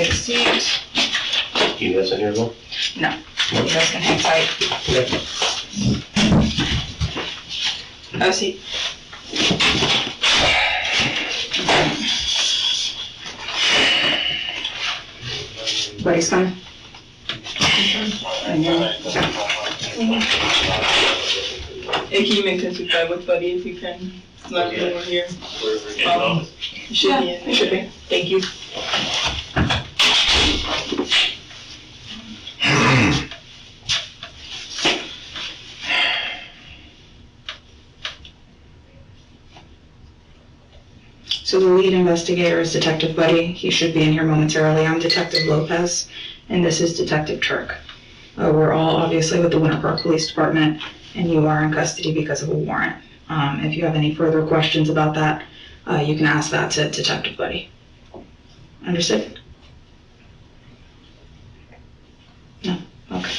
take a seat. You guys in here, Bill? No, you guys can hang tight. Okay. Have a seat. Buddy's coming. Hey, can you make contact with Buddy if you can? Let me know we're here. You should be in. It should be. Thank you. So the lead investigator is Detective Buddy. He should be in here momentarily. I'm Detective Lopez, and this is Detective Turk. We're all obviously with the Winter Park Police Department, and you are in custody because of a warrant. If you have any further questions about that, you can ask that to Detective Buddy. Understood? No? Okay.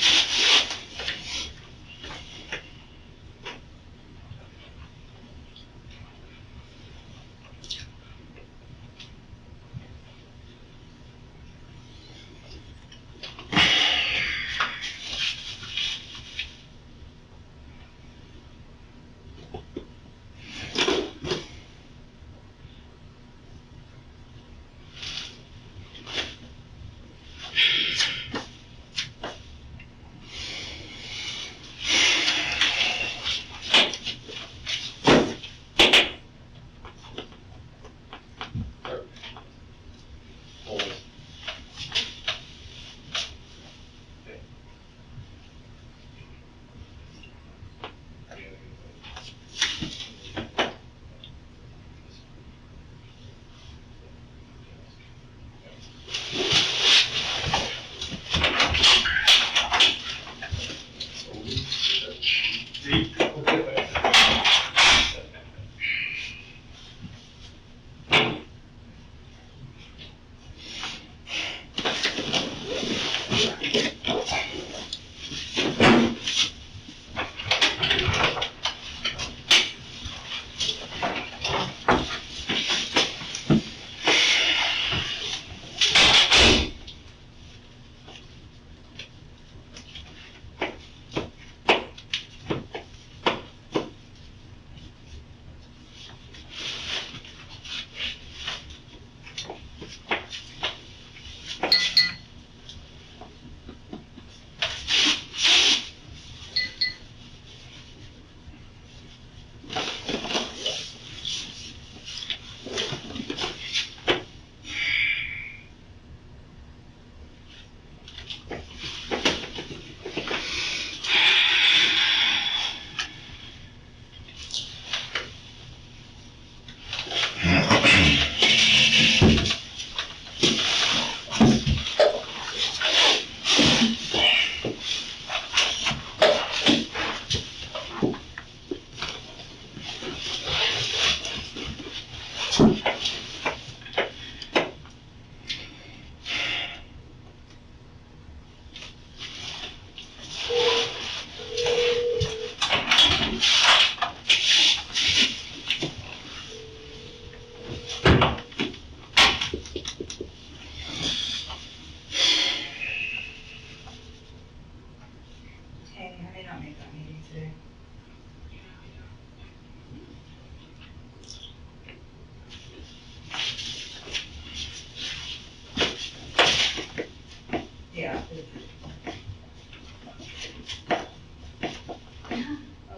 Yeah.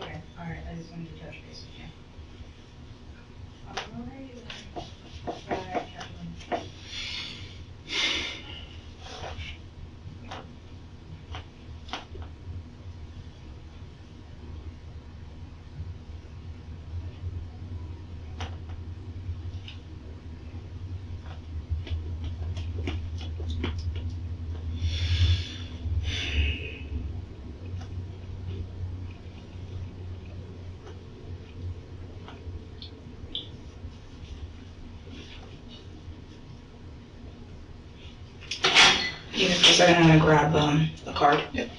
Okay, all right, I just wanted to touch base with you. All right. Give me a second, I'm gonna grab the card. Yep.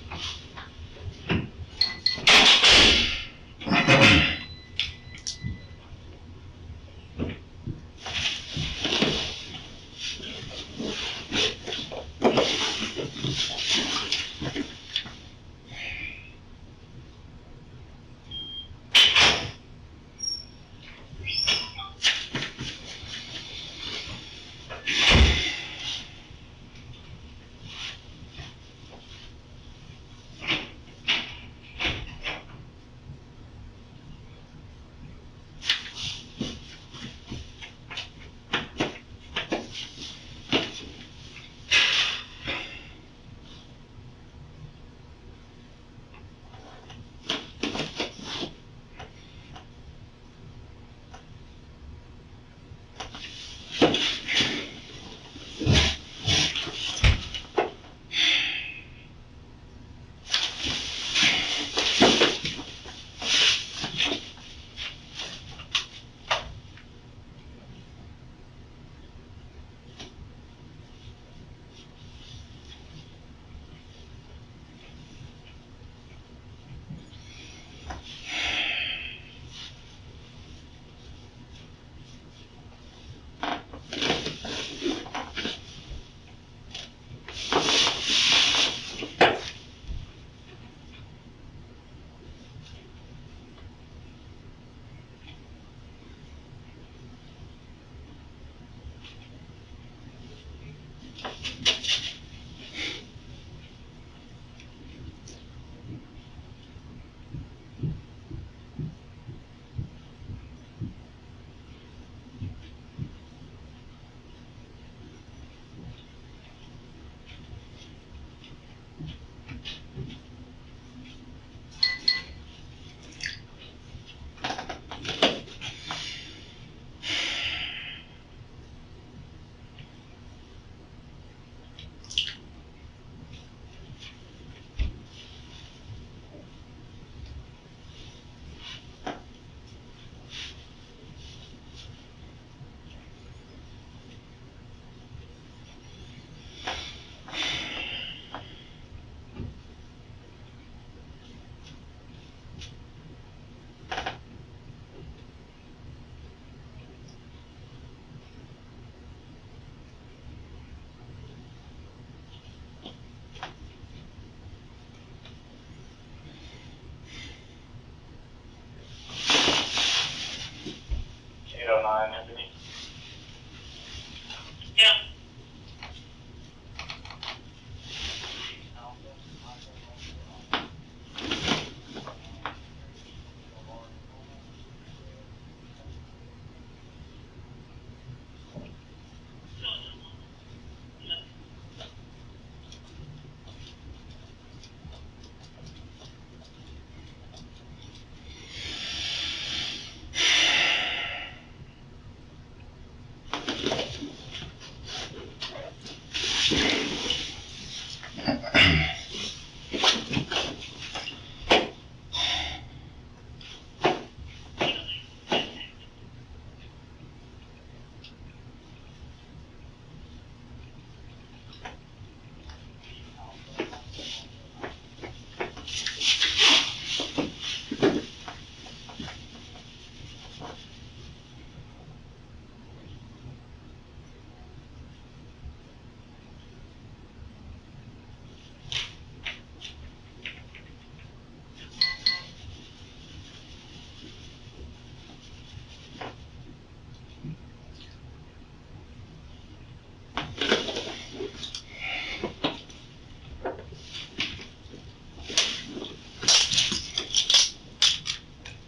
Anthony.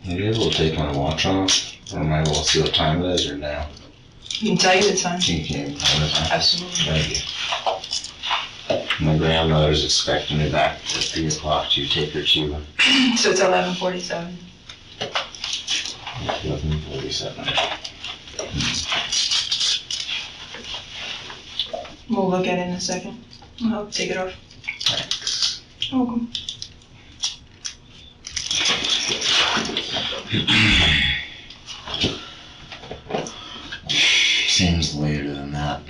Are you able to take my watch off? Or am I able to see what time it is or now? You can tell you the time. You can. Absolutely. Thank you. My grandmother's expecting me back at 3 o'clock to take her to So it's 11:47. 11:47. We'll look at it in a second. I'll take it off. Thanks. You're welcome. Seems later than that.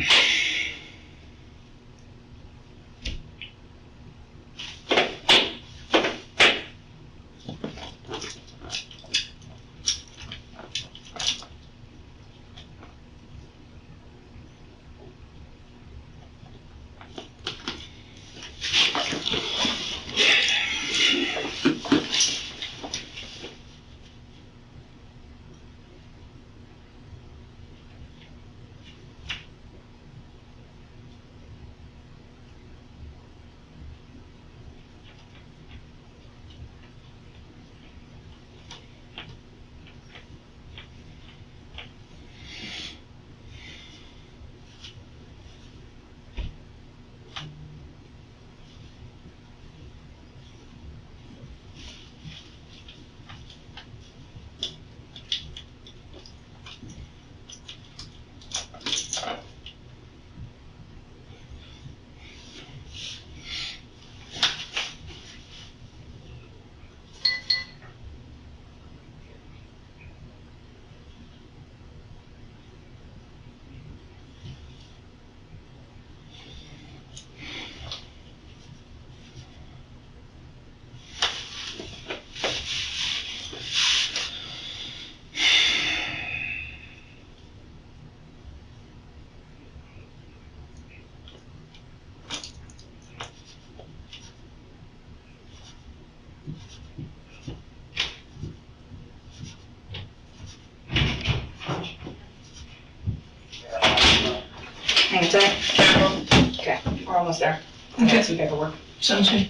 almost there. I Okay. got some paperwork. Sounds good.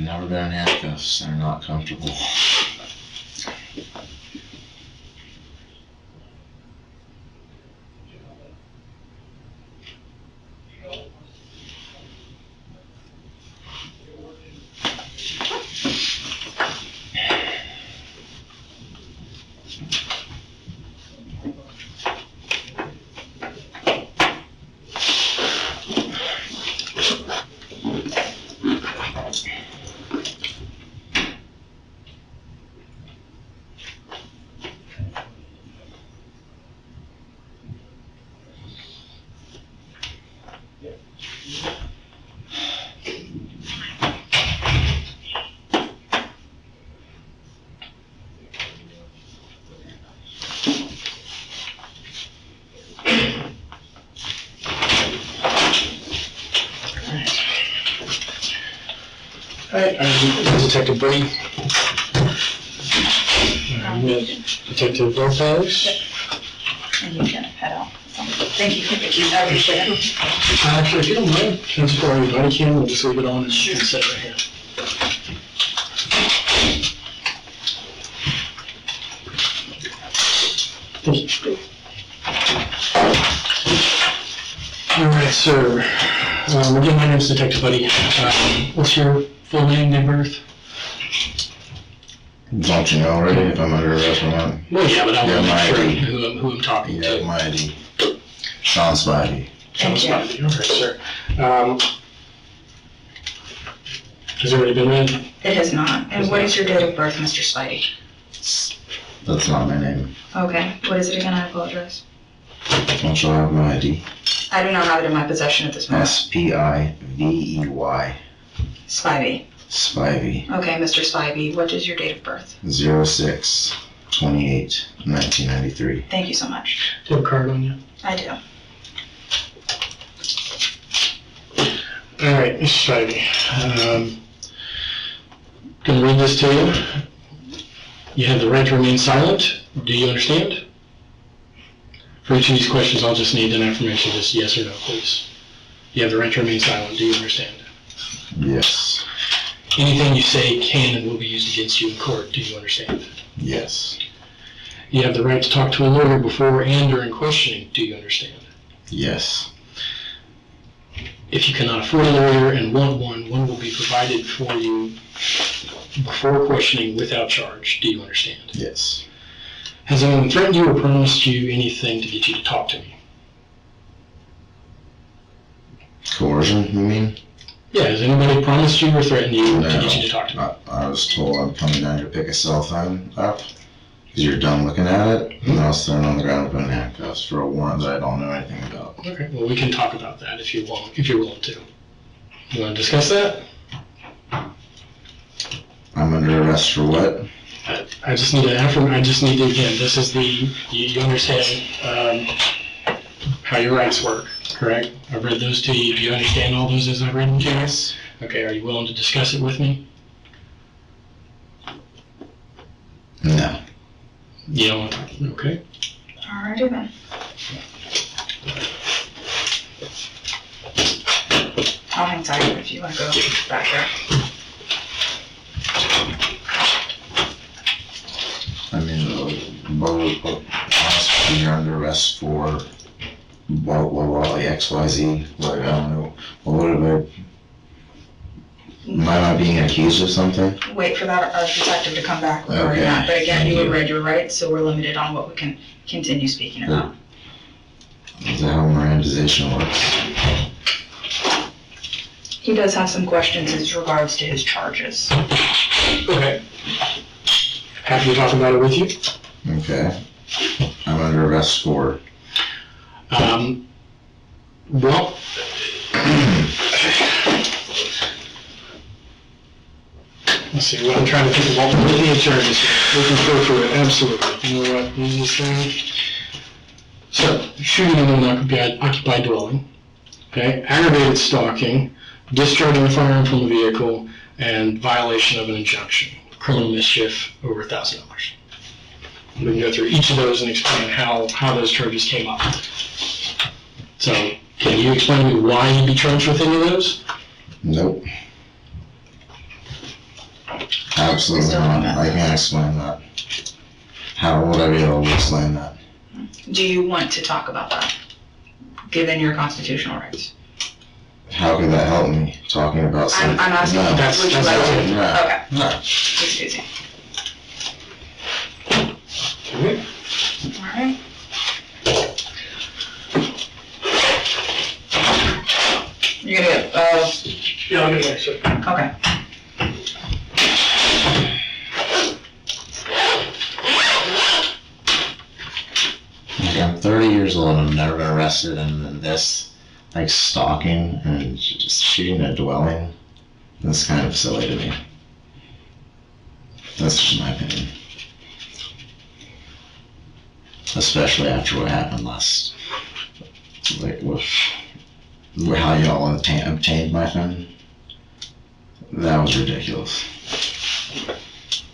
Never been in handcuffs. They're not comfortable. Alright, I'm Detective Brady. Detective Lopez. And you can head out. Thank you. I appreciate it. Actually, if you don't mind, can I just borrow your body cam? We'll just leave it on and set it right here. Thank you. Alright, sir. Again, my name's Detective Buddy. What's your full name, date of birth? Don't you know already if I'm under arrest or not? Well, yeah, but I Yeah, want to my make sure ID. who I'm talking You have to. my ID. Sean Spivey. Sean Thank you. Spivey. Alright, sir. Has it already been read? It has not. And what is your date of birth, Mr. Spidey? That's not my name. Okay. What is it again? I apologize. Don't you have my ID? I do not have it in my possession at this moment. Spivey. Spivey. Spivey. Okay, Mr. Spivey, what is your date of birth? 06/28/1993. Thank you so much. Do you have a card on you? I do. Alright, Mr. Spivey. Gonna read this to you. You have the right to remain silent. Do you understand? For each of these questions, I'll just need an affirmation, just yes or no, please. You have the right to remain silent. Do you understand? Yes. Anything you say can and will be used against you in court. Do you understand? Yes. You have the right to talk to a lawyer before and during questioning. Do you understand? Yes. If you cannot afford a lawyer and want one will be provided for you before questioning without charge. Do you understand? Yes. Has anyone threatened you or promised you anything to get you to talk to me? Coercion, you mean? Yeah, has anybody promised you or threatened you to No. get you to talk to me? I was told I'm coming down here to pick a cell phone up because you're done looking at it, and I was thrown on the ground and put in handcuffs for a warrant that I don't know anything about. Okay, well, we can talk about that if you're willing to. You want to discuss that? I'm under arrest for what? I just need to, again, this is you understand how your rights work, correct? I've read those to you. Do you understand all those as I've read them to you? Yes. Okay, are you willing to discuss it with me? No. You don't want to? Okay. Alrighty then. I'll hang tight if you want to go back there. I mean, honestly, you're under arrest for like XYZ. Like, I don't know. What am I not being accused of something? Wait for that detective to come back regarding Okay. that. But again, Thank you you. have read your rights, so we're limited on what we can continue speaking about. Is that how Mirandization works? He does have some questions as regards to his charges. Okay. Happy to talk about it with you. Okay. I'm under arrest for. Well, let's see, what I'm trying to think of all the litany of charges. We can go through it, absolutely. You know what, easiest thing? So, shooting in an occupied dwelling, Okay, aggravated stalking, discharging a firearm from the vehicle, and violation of an injunction, criminal mischief over $1,000. We can go through each of those and explain how those charges came up. So, can you explain to me why you'd be charged with any of those? Nope. Absolutely Still not. not. I can't explain that. How would I be able to explain that? Do you want to talk about that, given your constitutional rights? How could that help me talking about something? I'm asking, No. That's- would you that's like okay. to? No. Okay, No. excuse me. Okay. All right. You're gonna get, Yeah, I'll get that, sir. okay. Like, I'm 30 years old and I've never been arrested, and then this, like, stalking and just shooting a dwelling, that's kind of silly to me. That's just my opinion. Especially after what happened last, like, with how y'all obtained my phone. That was ridiculous.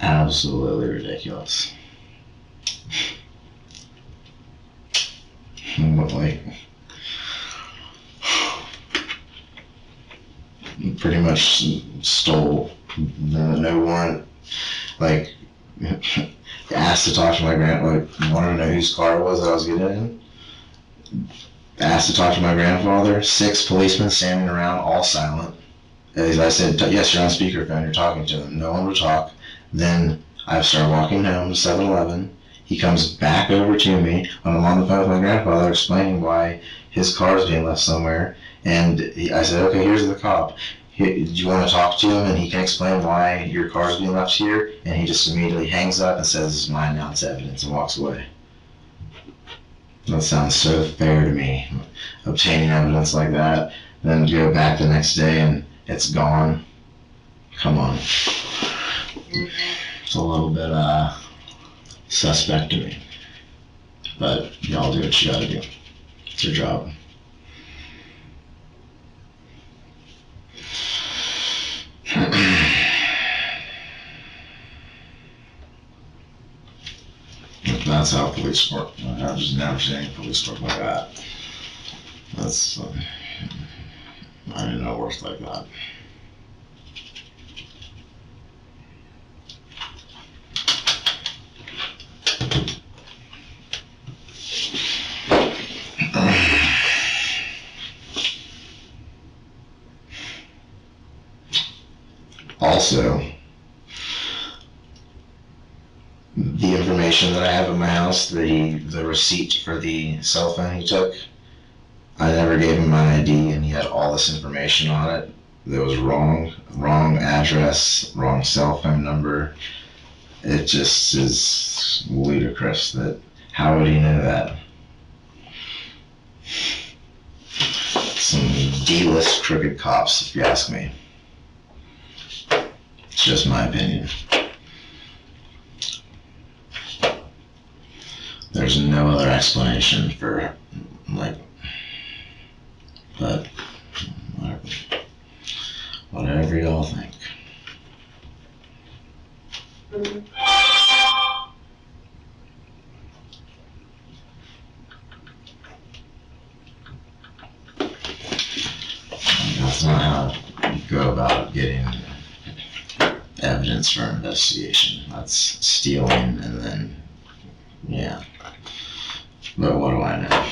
Absolutely ridiculous. What, like, pretty much stole no warrant, like, asked to talk to my wanted to know whose car it was that I was getting in, asked to talk to my grandfather, 6 policemen standing around, all silent. As I said, yes, you're on speakerphone, you're talking to them, no one would talk. Then I started walking home to 7-Eleven. He comes back over to me when I'm on the phone with my grandfather explaining why his car is being left somewhere. And I said, okay, here's the cop. Do you want to talk to him and he can explain why your car is being left here? And he just immediately hangs up and says, it's mine now, it's evidence, and walks away. That sounds so fair to me. Obtaining evidence like that, then go back the next day and it's gone. Come on. It's a little bit, suspect to me. But y'all do what you gotta do. It's your job. That's how police work. I've just never seen any police work like that. That's, I didn't know it worked like that. Also, the information that I have in my house, the receipt for the cell phone he took, I never gave him my ID, and he had all this information on it that was wrong address, wrong cell phone number. It just is ludicrous that, how would he know that? Some D-list crooked cops, if you ask me. It's just my opinion. There's no other explanation for, like, but whatever y'all think. That's not how you go about getting evidence for an investigation. That's stealing, and then, yeah. But what do I know?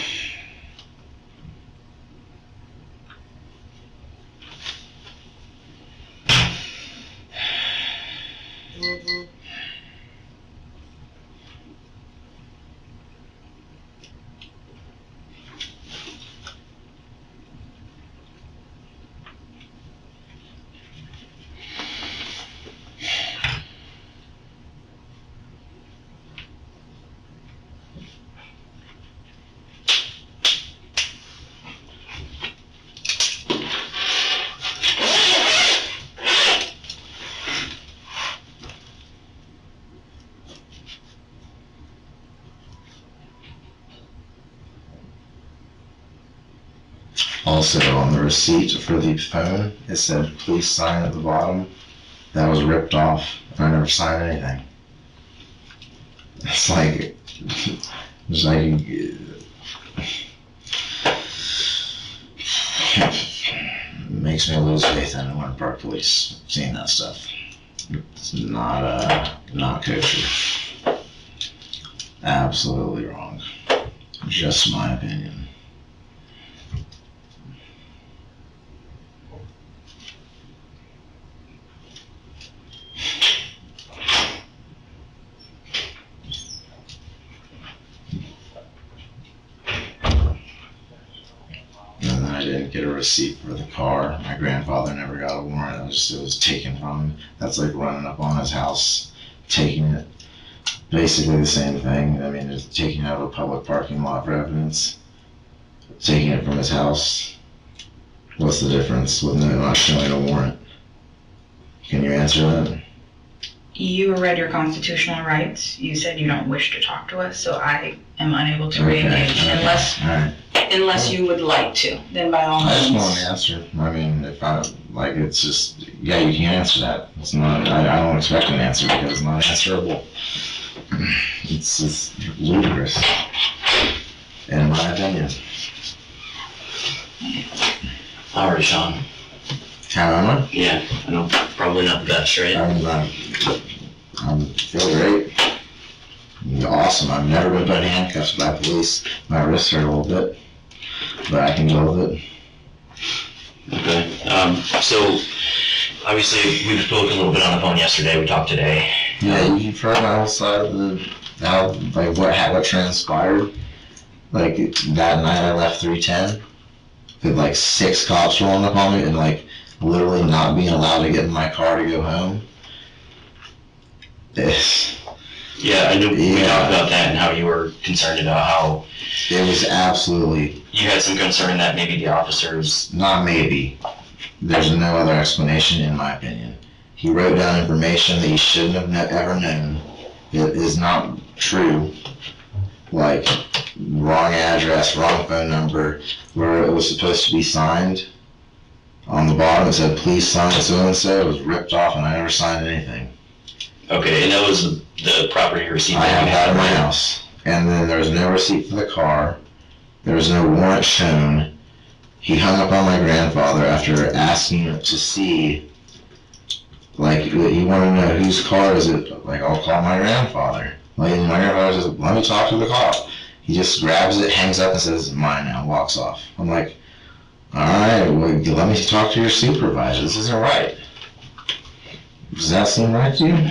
Also, on the receipt for the phone, it said, please sign at the bottom. That was ripped off, and I never signed anything. It's like, it makes me lose faith in Winter Park Police, seeing that stuff. It's not kosher. Absolutely wrong. Just my opinion. And then I didn't get a receipt for the car. My grandfather never got a warrant. It was taken from him. That's like running up on his house, taking it. Basically the same thing. I mean, just taking it out of a public parking lot for evidence, taking it from his house. What's the difference with not showing a warrant? Can you answer that? You read your constitutional rights. You said you don't wish to talk to us, so I am unable to re-engage unless you would like to. Then by all I just means. want an answer. I mean, if I, like, it's just, yeah, you can answer that. It's not, I don't expect an answer because it's not answerable. It's just ludicrous, in my opinion. How are you, Sean? How am I? Yeah, I know, probably not the best, right? I feel great. Awesome. I've never been put in handcuffs by police. My wrists hurt a little bit, but I can deal with it. Okay, so, obviously, we've spoken a little bit on the phone yesterday, we talked today. Yeah, you've heard my whole side of what transpired. Like, that night I left 310, with like 6 cops rolling up on me and like literally not being allowed to get in my car to go home. Yeah, I knew we talked about that and how you were concerned about how It was absolutely, you had some concern that maybe the officers. not maybe, there's no other explanation in my opinion. He wrote down information that he shouldn't have ever known. It is not true. Like, wrong address, wrong phone number, where it was supposed to be signed. On the bottom it said, please sign so-and-so. It was ripped off and I never signed anything. Okay, and that was the property receipt. I have that in my house. And then there was no receipt for the car. There was no warrant shown. He hung up on my grandfather after asking to see, like, he wanted to know whose car is it. Like, I'll call my grandfather. Like, my grandfather says, let me talk to the cop. He just grabs it, hangs up and says, it's mine now, walks off. I'm like, alright, well, let me talk to your supervisor. This isn't right. Does that seem right to you?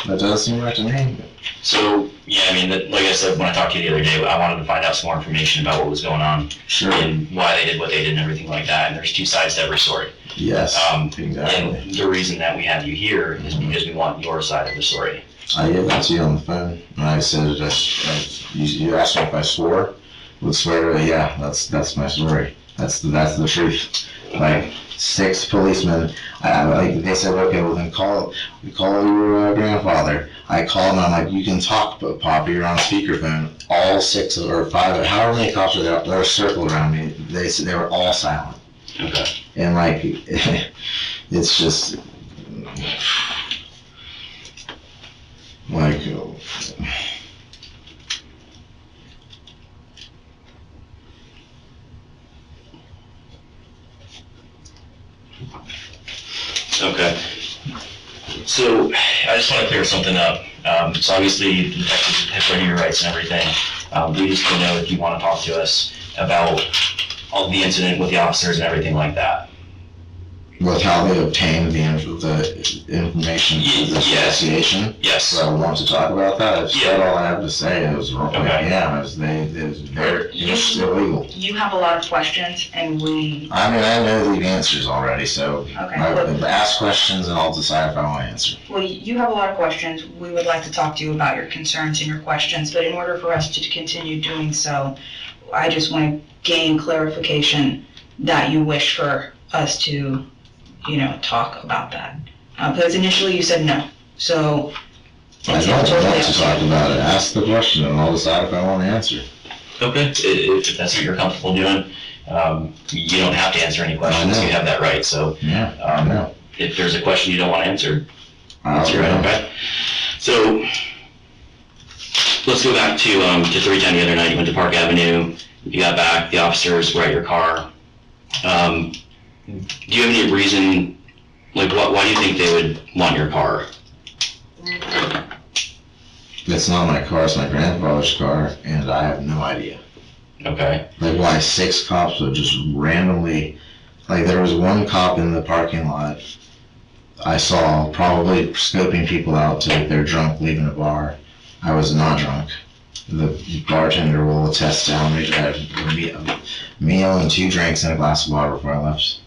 That does seem right to me. So, yeah, I mean, like I said, when I talked to you the other day, I wanted to find out some more information about what was going on. Sure. And why they did what they did and everything like that. And there's 2 sides to every story. Yes, exactly. And the reason that we have you here is because we want your side of the story. I gave that to you on the phone, and I said, you asked me if I swore. Would swear, yeah, that's my story. That's the truth. Like, 6 policemen, like they said, okay, well then call your grandfather. I called him, I'm like, you can talk, but Papa, you're on speakerphone. All 6 or 5, however many cops are there, they're circled around me. They said they were all silent. Okay. And like, it's just, like, Okay. So, I just want to clear something up. So obviously, the detectives have read your rights and everything. We just want to know if you want to talk to us about all the incident with the officers and everything like that. with how they obtained the information for this investigation. Yes. So I want to talk about that. I've said all I have to say. It was wrong. Okay. Yeah, it was illegal. You have a lot of questions, and we, I mean, I know the answers already, so okay, ask questions and I'll decide if I want to answer. well, you have a lot of questions. We would like to talk to you about your concerns and your questions, but in order for us to continue doing so, I just want to gain clarification that you wish for us to, talk about that. Because initially you said no, so I it's don't totally want up to to talk you. about it. Ask the question and I'll decide if I want to answer. Okay. If that's what you're comfortable doing. You don't have to answer any questions. I know. You have that right. So Yeah, I know. if there's a question you don't want answered, I'll that's your right. Okay. So let's go back to 310 the other night. You went to Park Avenue. You got back. The officers were at your car. Do you have any reason, like, why do you think they would want your car? It's not my car, it's my grandfather's car, and I have no idea. Okay. Like why 6 cops would just randomly, like there was one cop in the parking lot I saw probably scoping people out to if they're drunk leaving a bar. I was not drunk. The bartender will attest to how many I had a meal and 2 drinks and a glass of water before I left.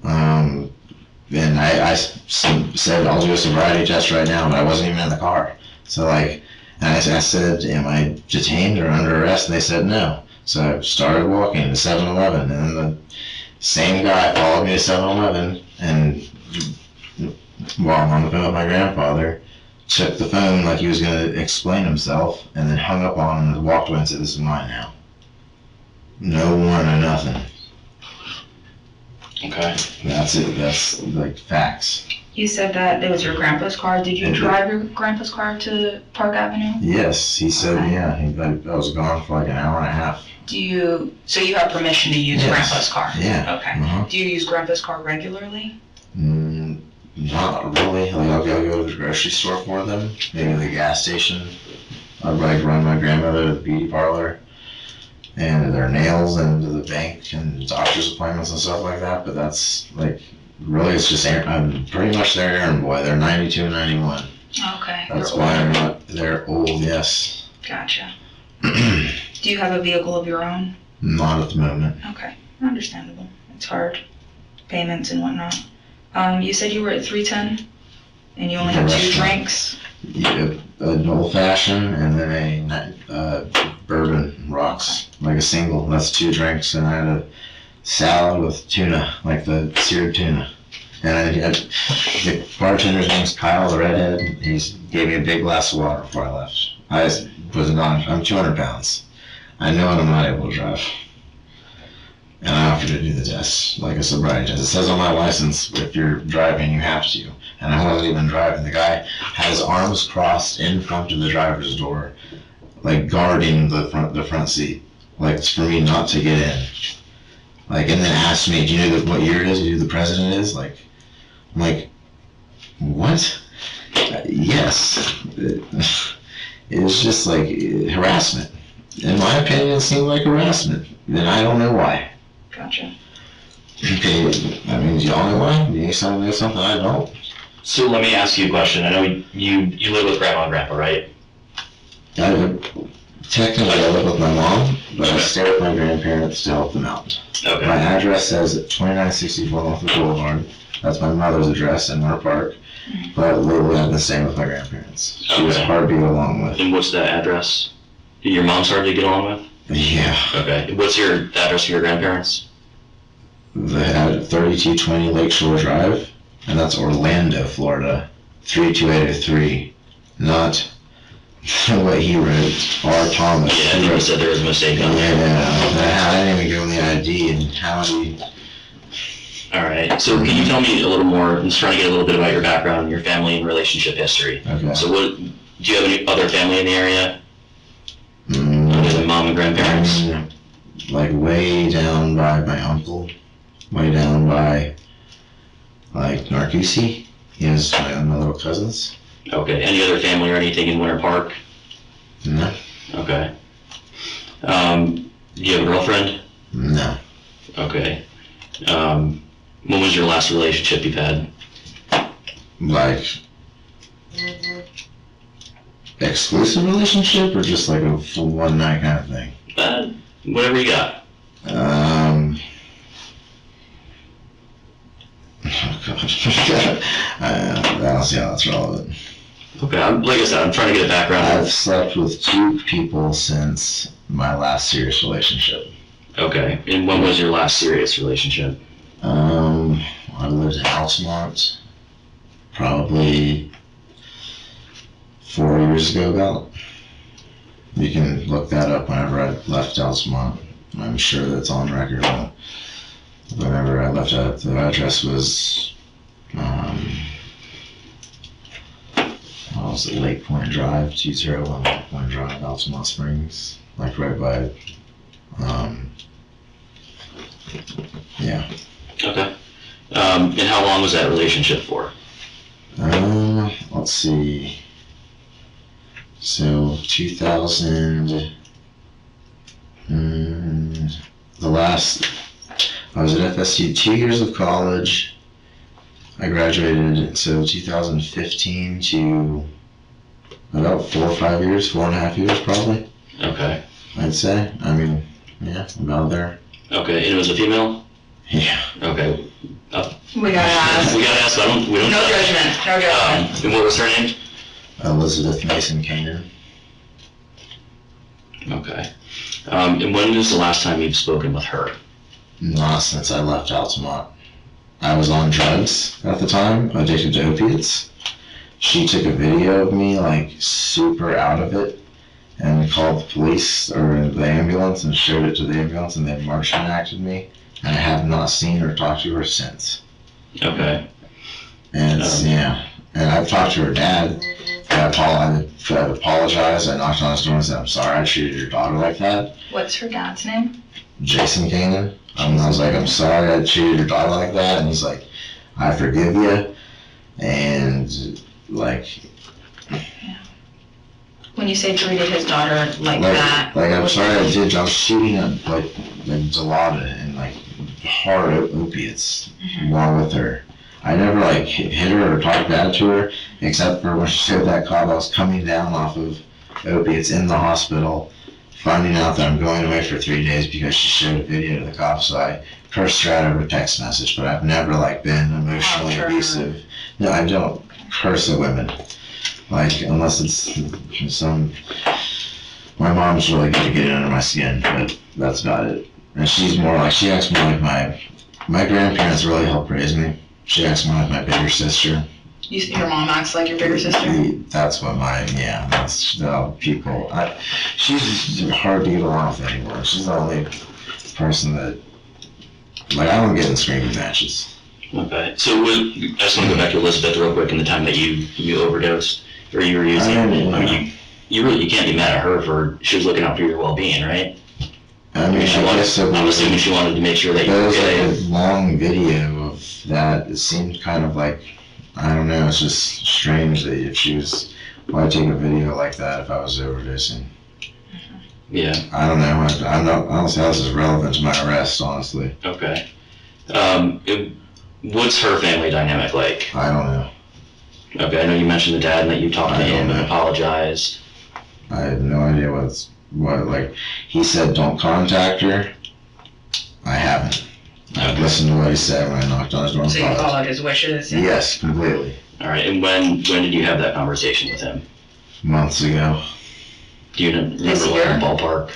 And I said I'll do a sobriety test right now, but I wasn't even in the car. So like, and I said, am I detained or under arrest? And they said no. So I started walking to 7-Eleven, and then the same guy followed me to 7-Eleven, and while I'm on the phone with my grandfather, took the phone like he was going to explain himself, and then hung up on him and walked away and said, this is mine now. No warrant or nothing. Okay. That's it. That's like facts. You said that it was your grandpa's car. Did you It- drive your grandpa's car to Park Avenue? Yes, he said, Okay. yeah. I was gone for like an hour and a half. So you have permission to use Yes. grandpa's car? Yeah. Okay. Uh-huh. Do you use grandpa's car regularly? Not really. Like I'll go to the grocery store for them, maybe the gas station. I'd like run my grandmother to the beauty parlor and their nails and to the bank and doctor's appointments and stuff like that. But that's like, really it's just, I'm pretty much their errand boy. They're 92 and 91. Okay. That's You're why older. I'm not, they're old, yes. Gotcha. Do you have a vehicle of your own? Not at the moment. Okay. Understandable. It's hard. Payments and whatnot. You said you were at 310 and you only The have 2 restaurant. drinks? Yeah, an old fashioned and then a bourbon rocks, like a single. That's 2 drinks, and I had a salad with tuna, like the seared tuna. And the bartender's name's Kyle, the redhead. He gave me a big glass of water before I left. I'm 200 pounds. I know I'm not able to drive. And I offered to do the test, like a sobriety test. It says on my license, if you're driving, you have to. And I wasn't even driving. The guy had his arms crossed in front of the driver's door, like guarding the front seat, like it's for me not to get in. Like, and then asked me, do you know what year it is? Do you know who the president is? Like, I'm like, what? Yes. It was just like harassment. In my opinion, it seemed like harassment. And I don't know why. Gotcha. Okay, I mean, do y'all know why? Do you know something I don't? So let me ask you a question. I know you live with grandma and grandpa, right? Technically, I live with my mom, but I stay with my grandparents to help them out. Okay. My address says 2964 Northwood Boulevard. That's my mother's address in Winter Park. But lately, I've been staying with my grandparents. She was Okay. hard to get along with. And what's that address? Your mom's hard to get along with? Yeah. Okay. What's the address of your grandparents? They had 3220 Lakeshore Drive, and that's Orlando, Florida, 32803. Not what he wrote, R. Thomas. Yeah, He you wrote, said there was a mistake on there. yeah, I didn't even give him the ID, and how do you... All right. So can you tell me a little more? I'm just trying to get a little bit about your background, your family and relationship history. Okay. So do you have any other family in the area? Other than mom and grandparents? Like way down by my uncle, way down by like Narcoosee. He has my little cousins. Okay. Any other family or anything in Winter Park? No. Okay. Do you have a girlfriend? No. Okay. When was your last relationship you've had? Like exclusive relationship or just like a full one night kind of thing? Whatever you got. Oh God. I don't see how that's relevant. Okay. Like I said, I'm trying to get a background. I've slept with 2 people since my last serious relationship. Okay. And when was your last serious relationship? I lived in Altamont probably 4 years ago about. You can look that up whenever I left Altamont. I'm sure that's on record. Whenever I left out, the address was, what was it, Lake Point Drive, 201 Lake Point Drive, Altamont Springs, like right by, yeah. Okay. And how long was that relationship for? Let's see. So 2000, I was at FSU 2 years of college. I graduated, so 2015 to about 4 or 5 years, 4.5 years probably, Okay. I'd say. I mean, yeah, about there. Okay, and it was a female? Yeah. Okay. We gotta ask. We gotta ask, we don't No know. judgment, no judgment. And what was her name? Elizabeth Mason Cannon. Okay. And when was the last time you've spoken with her? Not since I left Altamont. I was on drugs at the time, addicted to opiates. She took a video of me, like, super out of it, and called the police or the ambulance and showed it to the ambulance, and they marched and acted me. And I have not seen or talked to her since. Okay. And yeah, and I've talked to her dad. I've apologized. I knocked on his door and said, "I'm sorry I treated your daughter like that." What's her dad's name? Jason Cannon. I was like, "I'm sorry I treated your daughter like that," and he's like, "I forgive you." And like, When you say treated his daughter like that. like I'm sorry I did. I was shooting at like Gelada and like hard opiates while with her. I never like hit her or talked bad to her, except for when she showed that cop. I was coming down off of opiates in the hospital, finding out that I'm going away for 3 days because she showed a video to the cops. So I cursed her out over text message, but I've never like been emotionally abusive. No, I don't curse at women, like unless it's some. My mom's really good at getting under my skin, but that's about it. And she's more like, she acts more like my grandparents really helped raise me. She acts more like my bigger sister. Your mom acts like your bigger sister? That's what that's people. She's hard to get along with anymore. She's the only person that, like, I don't get in screaming matches. Okay. So I just want to go back to Elizabeth real quick in the time that you overdosed or you were using. You can't be mad at her for, she was looking out for your well-being, right? I mean, I'm assuming she wanted to make sure that you were there was okay. like a long video of that. It seemed kind of like, I don't know, it's just strange that if she was, why take a video like that if I was overdosing? Yeah. I don't know. I don't see how this is relevant to my arrest, honestly. Okay. What's her family dynamic like? I don't know. Okay, I know you mentioned the dad and that you talked to him and apologized. I have no idea what, like, he said don't contact her. I haven't. I've listened to what he said when I knocked on his door. So you followed his wishes? Yes, completely. All right, and when did you have that conversation with him? Months ago. Do you remember This what year? ballpark?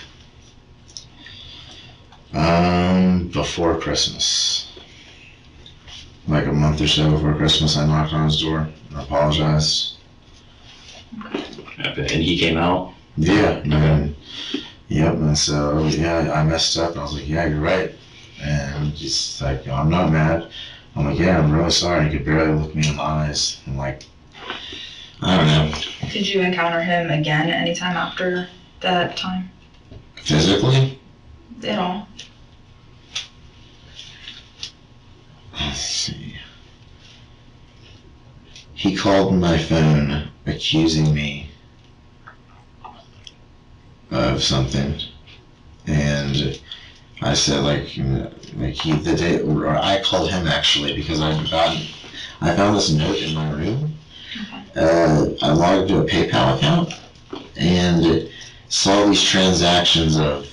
Before Christmas. Like a month or so before Christmas, I knocked on his door and apologized. Okay, and he came out? Yeah. Okay. Yep, and so, yeah, I messed up. I was like, yeah, you're right. And he's like, I'm not mad. I'm like, yeah, I'm really sorry. He could barely look me in the eyes. I'm like, I don't know. Did you encounter him again anytime after that time? Physically? At all? Let's see. He called my phone accusing me of something, and I said I called him actually because I found this note in my room. Okay. I logged into a PayPal account and saw these transactions of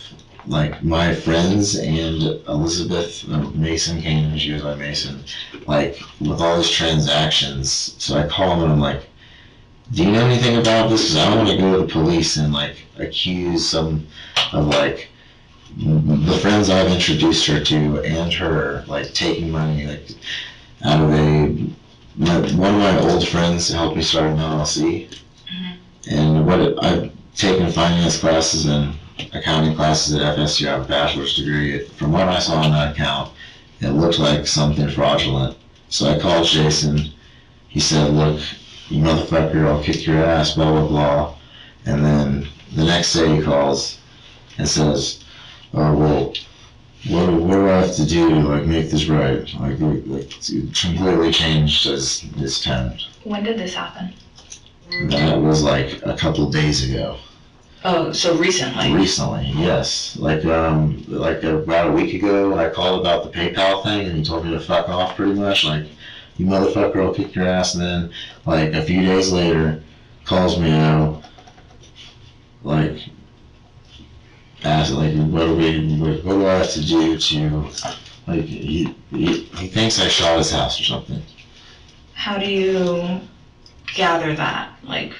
like my friends and Elizabeth Mason Cannon, she was my Mason, like with all these transactions. So I call him and I'm like, do you know anything about this? Because I don't want to go to the police and like accuse some of like the friends I've introduced her to and her like taking money like out of one of my old friends helped me start an LLC. And I've taken finance classes and accounting classes at FSU. I have a bachelor's degree. From what I saw on that account, it looked like something fraudulent. So I called Jason. He said, look, you motherfucker, I'll kick your ass, blah, blah, blah. And then the next day he calls and says, oh, well, what do I have to do to like make this right? Like it completely changed his tone. When did this happen? That was like a couple days ago. Oh, so recently? Recently, yes. Like about a week ago, I called about the PayPal thing, and he told me to fuck off pretty much. Like, you motherfucker, I'll kick your ass. And then, like, a few days later, calls me out, like, asks, like, what do I have to do to, like, he thinks I shot his house or something. How do you gather that? Like,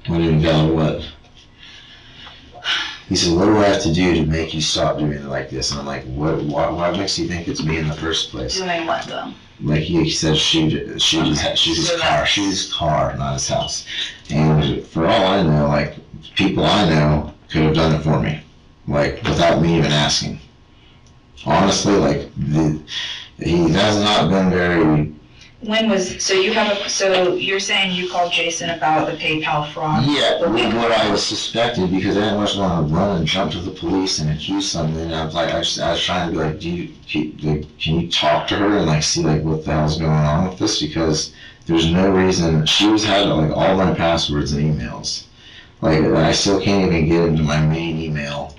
What do you got? What? He said, what do I have to do to make you stop doing it like this? And I'm like, what makes you think it's me in the first place? doing what though? Like he said, shoot his car, not his house. And for all I know, like, people I know could have done it for me, like, without me even asking. Honestly, like, he has not been very... So you're saying you called Jason about the PayPal fraud? Yeah, what I was suspected, because I didn't much want to run and jump to the police and accuse something. I was like, I was trying to be like, can you talk to her and like see like what the hell's going on with this? Because there's no reason. She had like all my passwords and emails. Like I still can't even get into my main email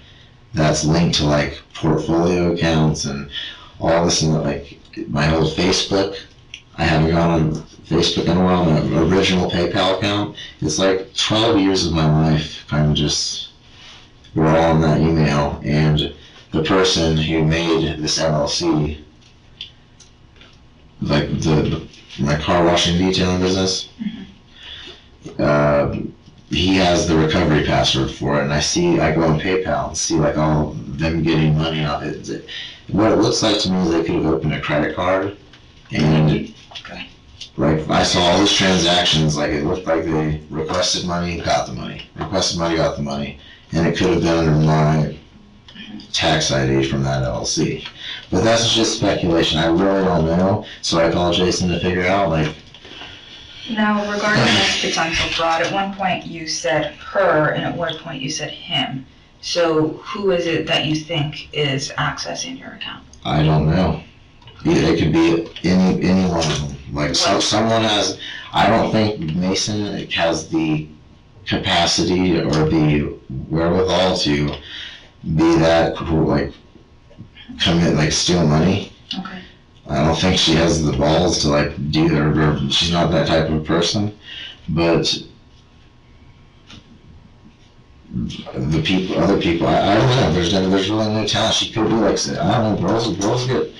that's linked to like portfolio accounts and all this, and like my whole Facebook. I haven't gone on Facebook in a while. My original PayPal account, it's like 12 years of my life kind of just were all in that email. And the person who made this LLC, like my car washing detailing business, he has the recovery password for it. And I go on PayPal and see like all them getting money off it. What it looks like to me is they could have opened a credit card and like I saw all these transactions, like it looked like they requested money, got the money, requested money, got the money, and it could have been under my tax ID from that LLC. But that's just speculation. I really don't know. So I called Jason to figure out, like. Now, regarding this potential fraud, at one point you said her, and at one point you said him. So who is it that you think is accessing your account? I don't know. It could be any one of them. Like someone has. I don't think Mason has the capacity or the wherewithal to be that like commit like steal money. Okay. I don't think she has the balls to like do that. Or she's not that type of person. But other people, I don't know. There's really no talent. She could be like, I don't know. Girls get.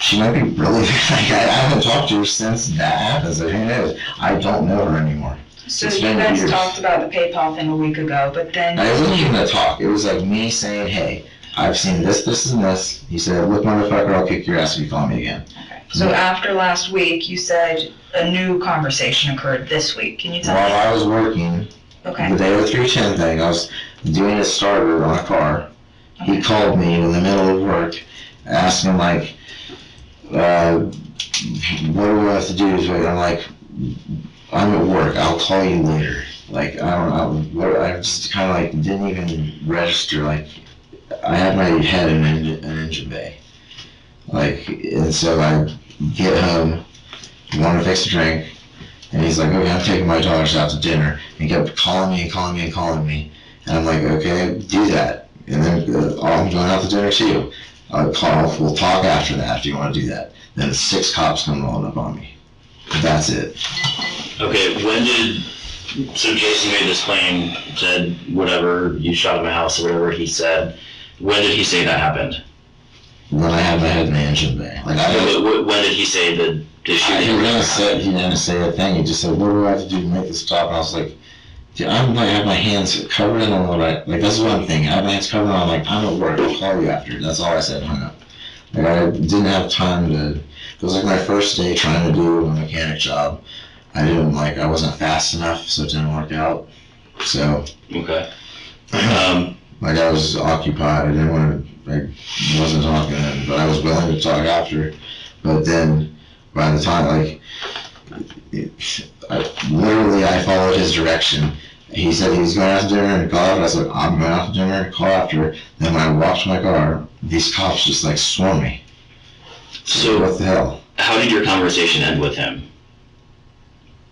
She might be really, like, I haven't talked to her since that happened, so who knows? I don't know her anymore. So you guys talked about the PayPal thing a week ago, but then... It wasn't even a talk. It was like me saying, hey, I've seen this, and this. He said, look, motherfucker, I'll kick your ass if you call me again. Okay. So after last week, you said a new conversation occurred this week. Can you tell me? While I was working, the day of the 310 thing, I was doing a starter on a car. Okay. He called me in the middle of work, asking, like, what do I have to do? I'm like, I'm at work. I'll call you later. Like, I don't know. I just kind of like didn't even register. Like, I had my head in an engine bay. Like, and so I get home, want to fix a drink, and he's like, okay, I'm taking my daughters out to dinner. And he kept calling me. And I'm like, okay, do that. And then I'm going out to dinner too. I'll call, we'll talk after that if you want to do that. Then 6 cops come rolling up on me. That's it. Okay, so Jason made this claim, said whatever, you shot at my house or whatever he said. When did he say that happened? When I had my head in the engine bay. Like when did he say the shooting? He didn't say a thing. He just said, what do I have to do to make this stop? And I was like, dude, I have my hands covered in on like that's what I'm thinking. I have my hands covered on, like, I'm at work, I'll call you after. That's all I said, hung up. Like, I didn't have time to, it was like my first day trying to do a mechanic job. I wasn't fast enough, so it didn't work out. So, Okay. like I was occupied. I didn't want to, I wasn't talking to him, but I was willing to talk after. But then by the time, like, I followed his direction. He said he was going out to dinner and call after. I said, I'm going out to dinner and call after. Then when I walked to my car, these cops just like swarmed me. So what the hell? how did your conversation end with him?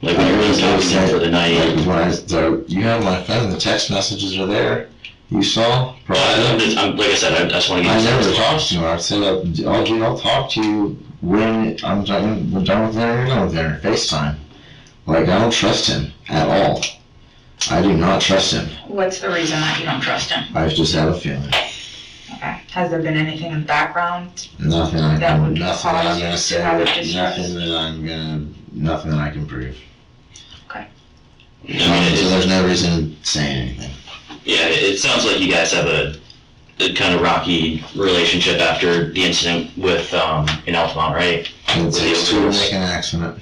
Like when you were talking for the night? Like when so you have my phone, the text messages are there. You saw? Like I said, I just want to get I never talked to him. I said, I'll talk to you when I'm done with dinner, you're done with dinner. FaceTime. Like, I don't trust him at all. I do not trust him. What's the reason that you don't trust him? I just have a feeling. Okay. Has there been anything in the background? Nothing That I'm would gonna cause you say. to have a distrust? Nothing that I can prove. Okay. So there's no reason to say anything. Yeah, it sounds like you guys have a kind of rocky relationship after the incident with in Altamont, right? It takes two to make an accident.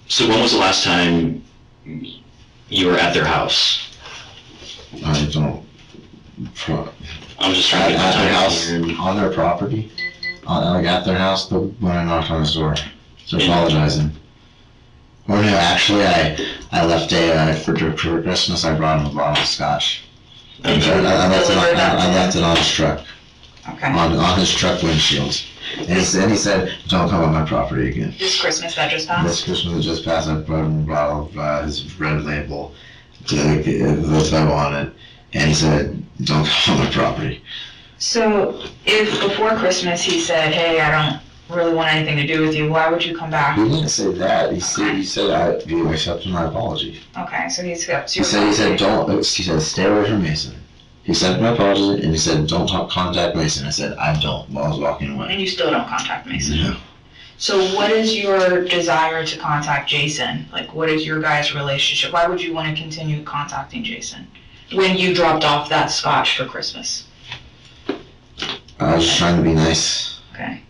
So when was the last time you were at their house? I don't. I'm just trying to get At my their time house, here. on their property, like at their house, but when I knocked on his door, so apologizing. Or no, actually, I left for Christmas. I brought him a bottle of scotch. Did you I left deliver that to I him? left it on his truck, Okay. on his truck windshield. And he said, "Don't come on my property again." This Christmas that just passed? This Christmas that just passed, I brought him a bottle of his red label to the photo on it, and he said, "Don't come on my property." So if before Christmas he said, hey, I don't really want anything to do with you, why would you come back? He didn't say that. He said you accepted my apology. Okay, so he accepts He your said apology. he said stay away from Mason. He sent my apology and he said don't contact Mason. I said I don't while I was walking away. And you still don't contact Mason? No. So what is your desire to contact Jason? Like, what is your guys' relationship? Why would you want to continue contacting Jason when you dropped off that scotch for Christmas? I was just trying to be nice. Okay.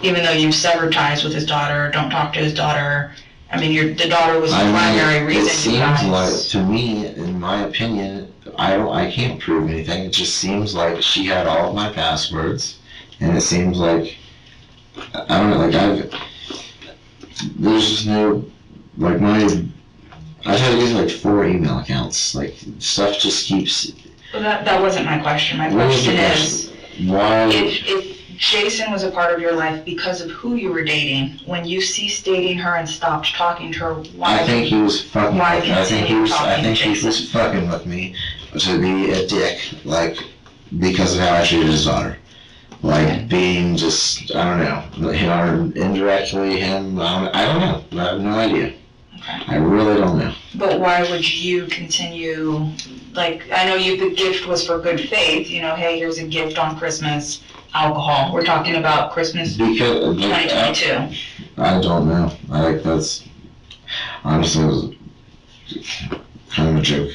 Even though you've severed ties with his daughter, don't talk to his daughter. I mean, the daughter was the primary reason it you seems guys. like, to me, in my opinion, I can't prove anything. It just seems like she had all of my passwords, and it seems like, I don't know, like there's just no, like I've had to use like 4 email accounts. Like, stuff just keeps. Well, that wasn't my question. My What was the question is, Why? if Jason was a part of your life because of who you were dating, when you ceased dating her and stopped talking to her, why? I think he was fucking. Why with me. I think he continue was. I talking think to he was Jason? fucking with me to be a dick, like because of how I treated his daughter, like being just I don't know, him or indirectly him. I don't know. I have no idea. Okay. I really don't know. But why would you continue, like, I know the gift was for good faith, hey, here's a gift on Christmas, alcohol. We're talking about Christmas Because 2022. I don't know. That's honestly it was kind of a joke.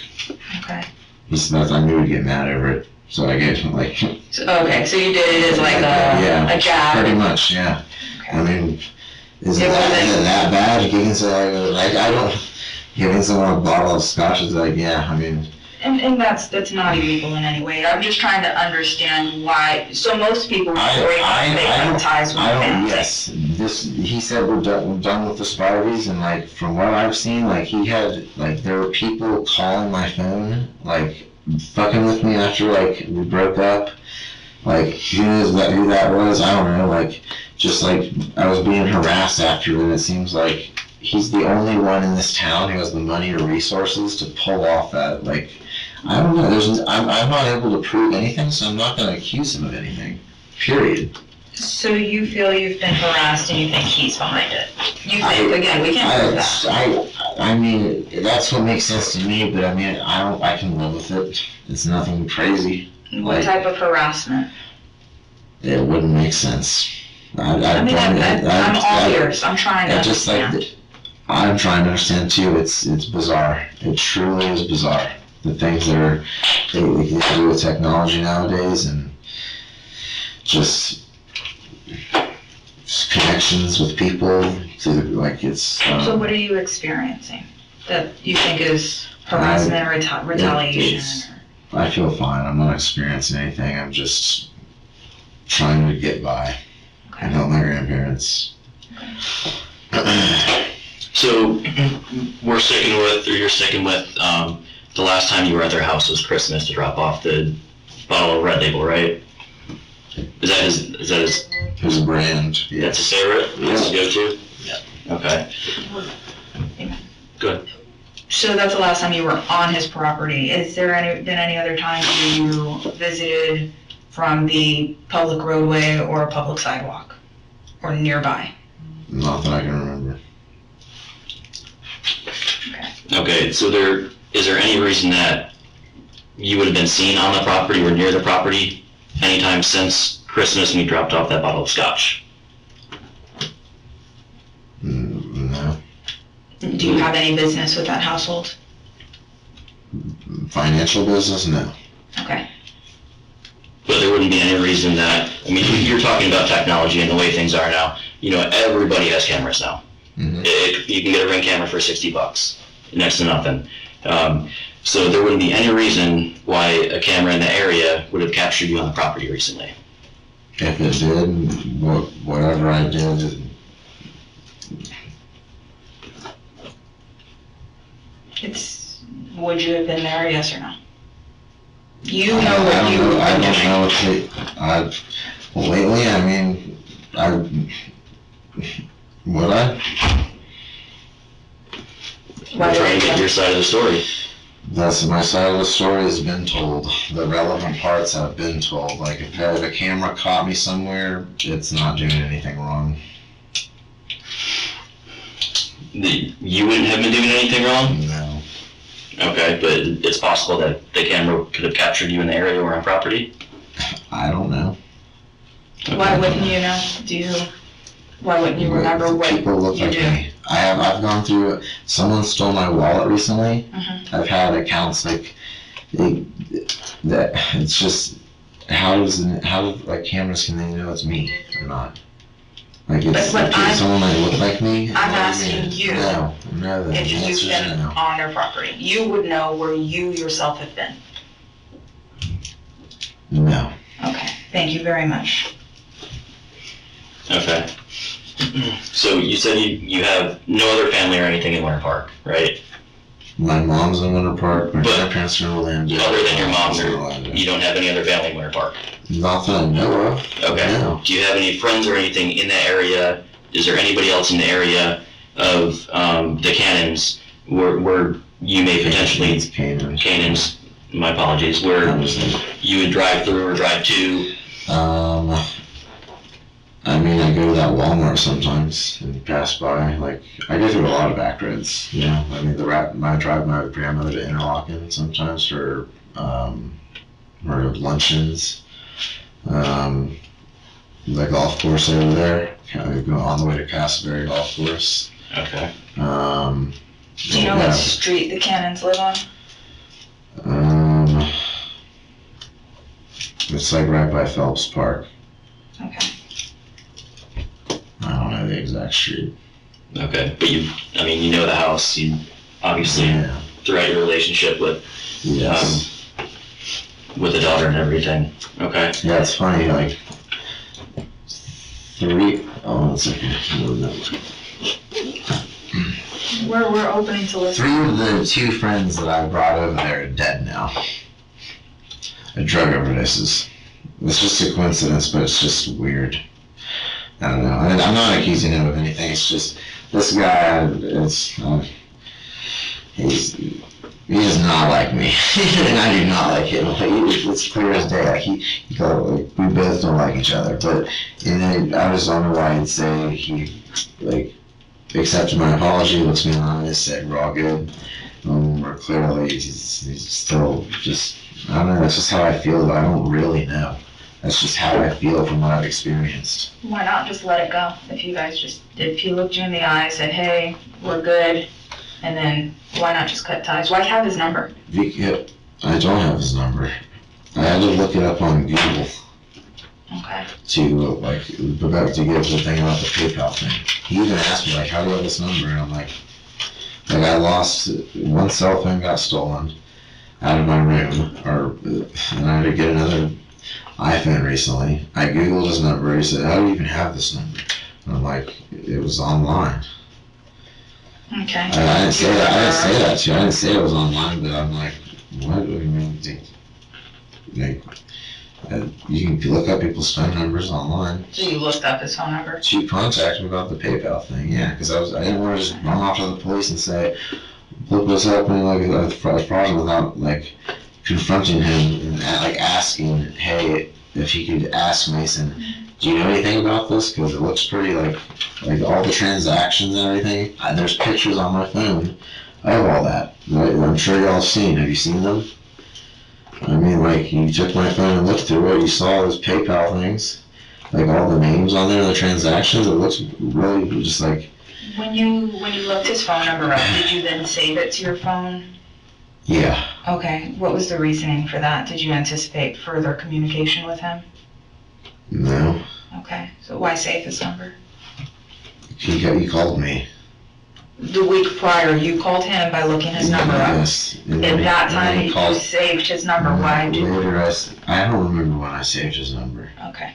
Okay. I knew he'd get mad over it, so I gave him like. Okay, so you did it as like Yeah, a jab. Pretty much, yeah. Okay. I mean, is It it wasn't- that bad? Giving someone I don't giving someone a bottle of scotch is like, yeah. I mean, And that's not illegal in any way. I'm just trying to understand why. So most people break ties with family. Yes, he said we're done with the Spiveys, and like from what I've seen, like he had like there were people calling my phone, like fucking with me after like we broke up. Like who that was? I don't know. Like just like I was being harassed after, and it seems like he's the only one in this town who has the money or resources to pull off that. Like I don't know. I'm not able to prove anything, so I'm not going to accuse him of anything. Period. So you feel you've been harassed and you think he's behind it? You think, again, we can't prove that. I mean, that's what makes sense to me, but I mean, I can live with it. It's nothing crazy. What type of harassment? It wouldn't make sense. I'm all ears. I'm trying to understand. I'm trying to understand too. It's bizarre. It truly is bizarre. The things that they can do with technology nowadays, and just connections with people. Like it's. So what are you experiencing that you think is harassment or retaliation? I feel fine. I'm not experiencing anything. I'm just trying to get by and help my grandparents. So you're sticking with the last time you were at their house was Christmas to drop off the bottle of Red Label, right? Is that his brand? Yeah. That's his favorite? That's his go-to? Yeah. Okay. Good. So that's the last time you were on his property. Is there been any other times where you visited from the public roadway or a public sidewalk or nearby? Not that I can remember. Okay, so is there any reason that you would have been seen on the property or near the property anytime since Christmas when you dropped off that bottle of scotch? No. Do you have any business with that household? Financial business? No. Okay. But there wouldn't be any reason that, I mean, you're talking about technology and the way things are now. You know, everybody has cameras now. Mm-hmm. You can get a Ring camera for $60, next to nothing. So there wouldn't be any reason why a camera in the area would have captured you on the property recently. If it did, whatever I did. Would you have been there, yes or no? You know what you were I don't doing. know. Lately, I mean, would I? We're trying to get your side of the story. That's my side of the story has been told. The relevant parts have been told. Like if a camera caught me somewhere, it's not doing anything wrong. You wouldn't have been doing anything wrong? No. Okay, but it's possible that the camera could have captured you in the area or on property? I don't know. Why wouldn't you know? Why wouldn't you remember what people look you like do? me. I've gone through it. Someone stole my wallet recently. Mhm. I've had accounts like that. It's just how like cameras can they know it's me or not? Like it's But someone might look like me. I'm asking you No. The if you've answer's been no. on their property. You would know where you yourself have been. No. Okay, thank you very much. Okay. So you said you have no other family or anything in Winter Park, right? My mom's in Winter Park. My But- grandparents are in Orlando. Other than your mom, Orlando. you don't have any other family in Winter Park? Not that I know of. Okay. No. Do you have any friends or anything in that area? Is there anybody else in the area of the Cannons where you may potentially, Cannons, my apologies, where you would drive through or drive to? I mean, I go to that Walmart sometimes and pass by. Like, I go through a lot of back roads. You know, I mean, I drive my grandmother to Interrogation sometimes for luncheons. The golf course over there. I go on the way to Castleberry Golf Course. Okay. Do you know what street the Cannons live on? It's like right by Phelps Park. Okay. I don't know the exact street. Okay, but you know the house. You obviously throughout your relationship with with the daughter and everything. Okay. Yeah, it's funny. Like one second. We're opening to listen. 3 of the 2 friends that I brought over there are dead now. Drug overdoses. It's just a coincidence, but it's just weird. I don't know. I'm not accusing him of anything. It's just this guy. He does not like me, and I do not like him. Like, it's clear as day. Like we both don't like each other. But I just don't know why he'd say he accepted my apology, looks me in the eyes, said we're all good. Or clearly he's still just. I don't know. That's just how I feel. I don't really know. That's just how I feel from what I've experienced. Why not just let it go? If he looked you in the eye, said, hey, we're good, and then why not just cut ties? Why have his number? I don't have his number. I had to look it up on Google. Okay. to like about to get the thing about the PayPal thing. He even asked me like, how do you have this number? And I'm like I lost one cell phone got stolen out of my room, and I had to get another iPhone recently. I googled his number. He said, how do you even have this number? And I'm like, it was online. Okay. I didn't say that. I didn't say that to you. I didn't say it was online, but I'm like, what do you mean? Like, you can look up people's phone numbers online. So you looked up his phone number? She contacted me about the PayPal thing, yeah, because I didn't want to just run off to the police and say, look what's happening, like, a fraud without, like, confronting him and, like, asking, hey, if he could ask Mason, do you know anything about this? Because it looks pretty, like all the transactions and everything. There's pictures on my phone of all that. Right? I'm sure y'all have seen. Have you seen them? I mean, like, you took my phone and looked through it, you saw those PayPal things, like all the names on there, the transactions, it looks really just like... When you looked his phone number up, did you then save it to your phone? Yeah. Okay, what was the reasoning for that? Did you anticipate further communication with him? No. Okay, so why save his number? He called me. The week prior, you called him by looking his number up. Yes. At that time, you saved his number. Why did you? Later, I don't remember when I saved his number. Okay.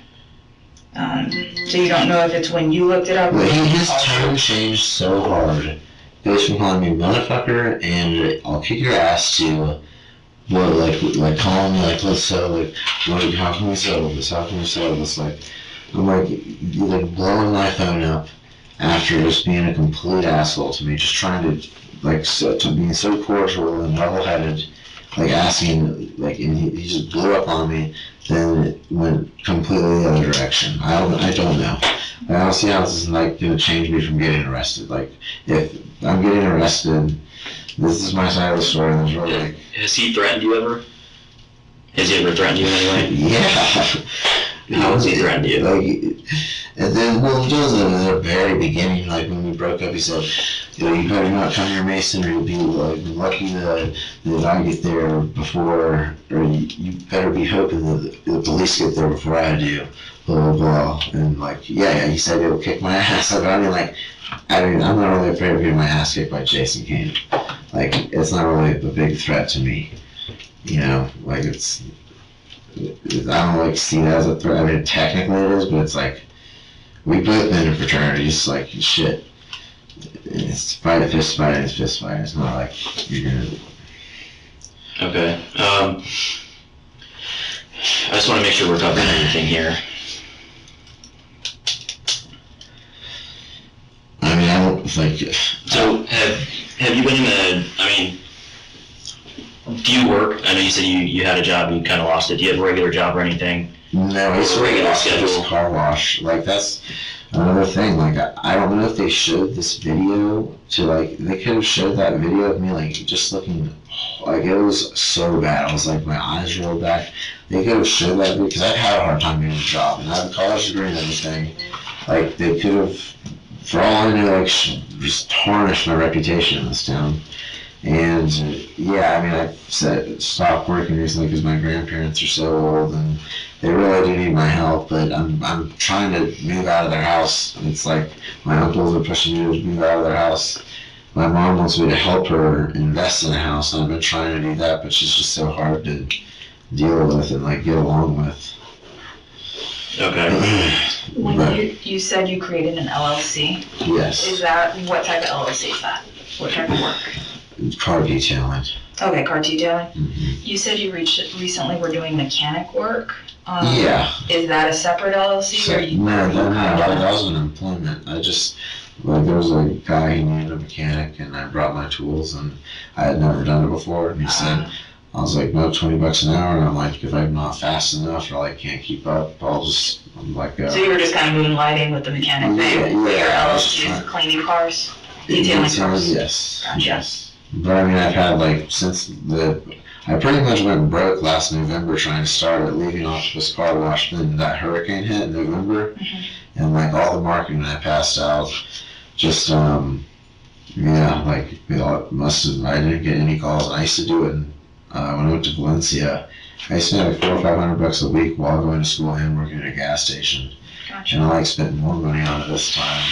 So you don't know if it's when you looked it up? But his tone changed so hard. Goes from calling me motherfucker and I'll kick your ass to what, like calling me like, let's settle it. Like, how can we settle this? How can we settle this? Like, I'm like, you're like blowing my phone up after just being a complete asshole to me, just trying to, like, to being so cordial and level-headed, like asking, like, and he just blew up on me, then it went completely the other direction. I don't know. I don't see how this is, like, gonna change me from getting arrested. Like, if I'm getting arrested, this is my side of the story, and there's really, like... Has he threatened you ever? Has he ever threatened you in any way? Yeah. How has he threatened you? Like, and then, well, he does it in the very beginning, like, when we broke up, he said, you know, you better not come here, Mason, or you'll be, like, lucky that I get there before, or you better be hoping that the police get there before I do, blah, blah, blah. And, like, yeah, he said he'll kick my ass. Like, I'm not really afraid of getting my ass kicked by Jason Kane. Like, it's not really a big threat to me. You know, like, I don't, like, see that as a threat. I mean, technically it is, but it's like, we both been in fraternities, like, shit. It's fist fight. It's not like you're gonna... Okay. I just want to make sure we're covering everything here. I mean, I don't, like... So, have you been in the, I mean, do you work? I know you said you had a job, you kind of lost it. Do you have a regular job or anything? No, it's a regular schedule. schedule car wash. Like, that's another thing. Like, I don't know if they showed this video to, like, they could have showed that video of me, like, just looking, like, it was so bad. I was like, my eyes rolled back. They could have showed that video, because I've had a hard time getting a job, and I have a college degree and everything. Like, they could have, for all I know, like, just tarnished my reputation in this town. And, yeah, I mean, I stopped working recently because my grandparents are so old, and they really do need my help, but I'm trying to move out of their house. And it's like, my uncles are pushing me to move out of their house. My mom wants me to help her invest in a house, and I've been trying to do that, but she's just so hard to deal with and, like, get along with. Okay. When you said you created an LLC, Yes. is that, what type of LLC is that? What type of work? Car detailing. Okay, car detailing. Mm-hmm. You said you recently were doing mechanic work. Yeah. Is that a separate LLC or you? No, that was an employment. I just, like, there was a guy who needed a mechanic, and I brought my tools, and I had never done it before, and he said, I was like, no, $20 an hour, and I'm like, if I'm not fast enough or, like, can't keep up, I'm like, So you were just kind of moonlighting with the mechanic thing? Yeah, Your I was just LLC is trying- cleaning cars? Detailing cars? Yes. Gotcha. Yes. But I mean, I've had, like, I pretty much went broke last November trying to start it, leaving off this car wash. Then that hurricane hit in November, and, like, all the marketing I passed out, just, yeah, like, I didn't get any calls. And I used to do it when I went to Valencia, I spend like $400 or $500 a week while going to school and working at a gas station. Gotcha. And I like spending more money on it this time.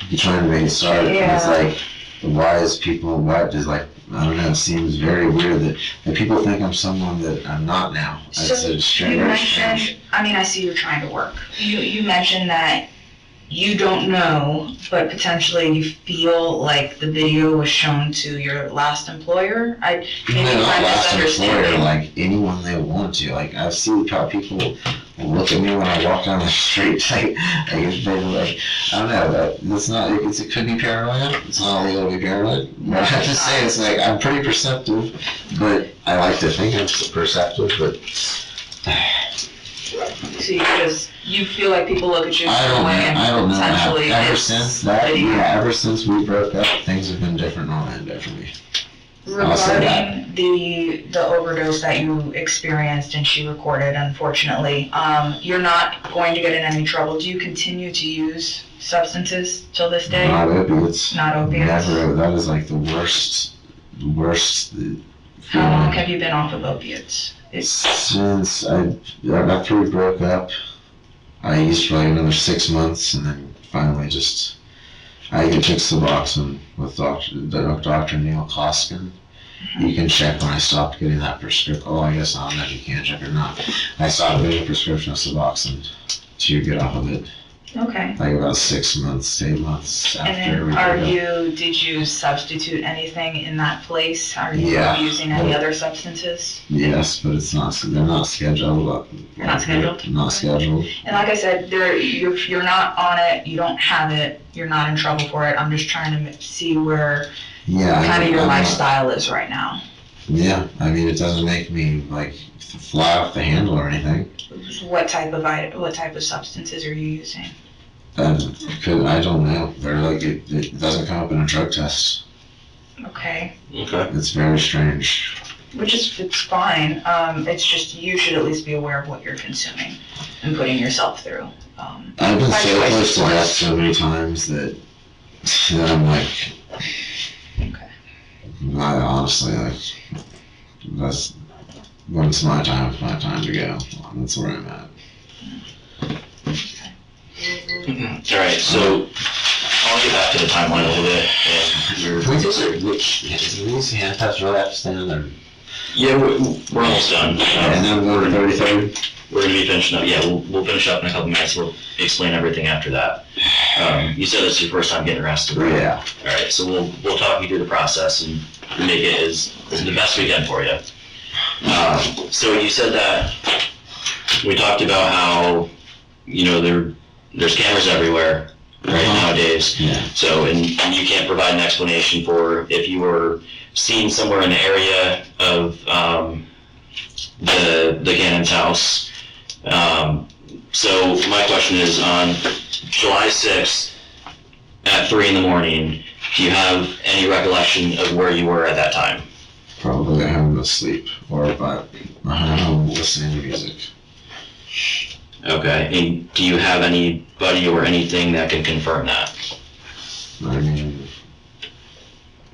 You're trying to make it start. And it's Yeah. like, why is people, what is like, I don't know, it seems very weird that people think I'm someone that I'm not now. So you mentioned, I mean, I see you're trying to work. You mentioned that you don't know, but potentially you feel like the video was shown to your last employer. Maybe not I'm last employer, misunderstanding. like anyone they want to. Like I've seen how people look at me when I walk down the street. Like if they like, I don't know. That's not. It could be paranoia. It's not illegal to be paranoid. No, But I have it's to say, not. it's like I'm pretty perceptive, but I like to think I'm perceptive. But So you feel like people look at you I the don't know. way and I don't know. potentially Ever it's since that, video. yeah, ever since we broke up, things have been different on that end for me. I'll say that. Regarding the overdose that you experienced and she recorded, unfortunately, you're not going to get in any trouble. Do you continue to use substances till this day? Not opiates. Not opiates? Never. That is like the worst. How long have you been off of opiates? Since after we broke up, I used for like another 6 months, and then finally I took Suboxone with Dr. Neil Koskin. You can check when I stopped getting that prescription. Oh, I guess I don't know if you can check or not. I stopped getting a prescription of Suboxone to get off of it. Okay. Like about 6 months, 8 months after And we then broke up. did you substitute anything in that place? Are you Yeah. using any other substances? Yes, but they're not scheduled. They're not scheduled? Not scheduled. And like I said, you're not on it, you don't have it, you're not in trouble for it. I'm just trying to see where Yeah. kind of your I'm not- lifestyle is right now. Yeah, I mean, it doesn't make me like fly off the handle or anything. What type of substances are you using? I don't know. They're like it doesn't come up in a drug test. Okay, Okay. It's very strange. it's fine. It's just you should at least be aware of what you're consuming and putting yourself through. I've been By so choice, close to of death course. so many times that I'm like, Okay. I honestly like that's when it's my time. It's my time to go. That's where I'm at. All right, so I want to get back to the timeline a little bit. And These handcuffs really have to stand there. yeah, we're almost done. And then we're 33rd. We're going to be finishing up. Yeah, we'll finish up in a couple minutes. We'll explain everything after that. You said it's your first time getting arrested, right? Yeah. All right, so we'll talk you through the process and make it as the best we can for you. So you said that we talked about how there's cameras everywhere right nowadays. Yeah. So and you can't provide an explanation for if you were seen somewhere in the area of the Gannon's house. So my question is, on July 6th at 3 a.m, do you have any recollection of where you were at that time? Probably at home asleep or at home listening to music. Okay, and do you have anybody or anything that can confirm that? I mean,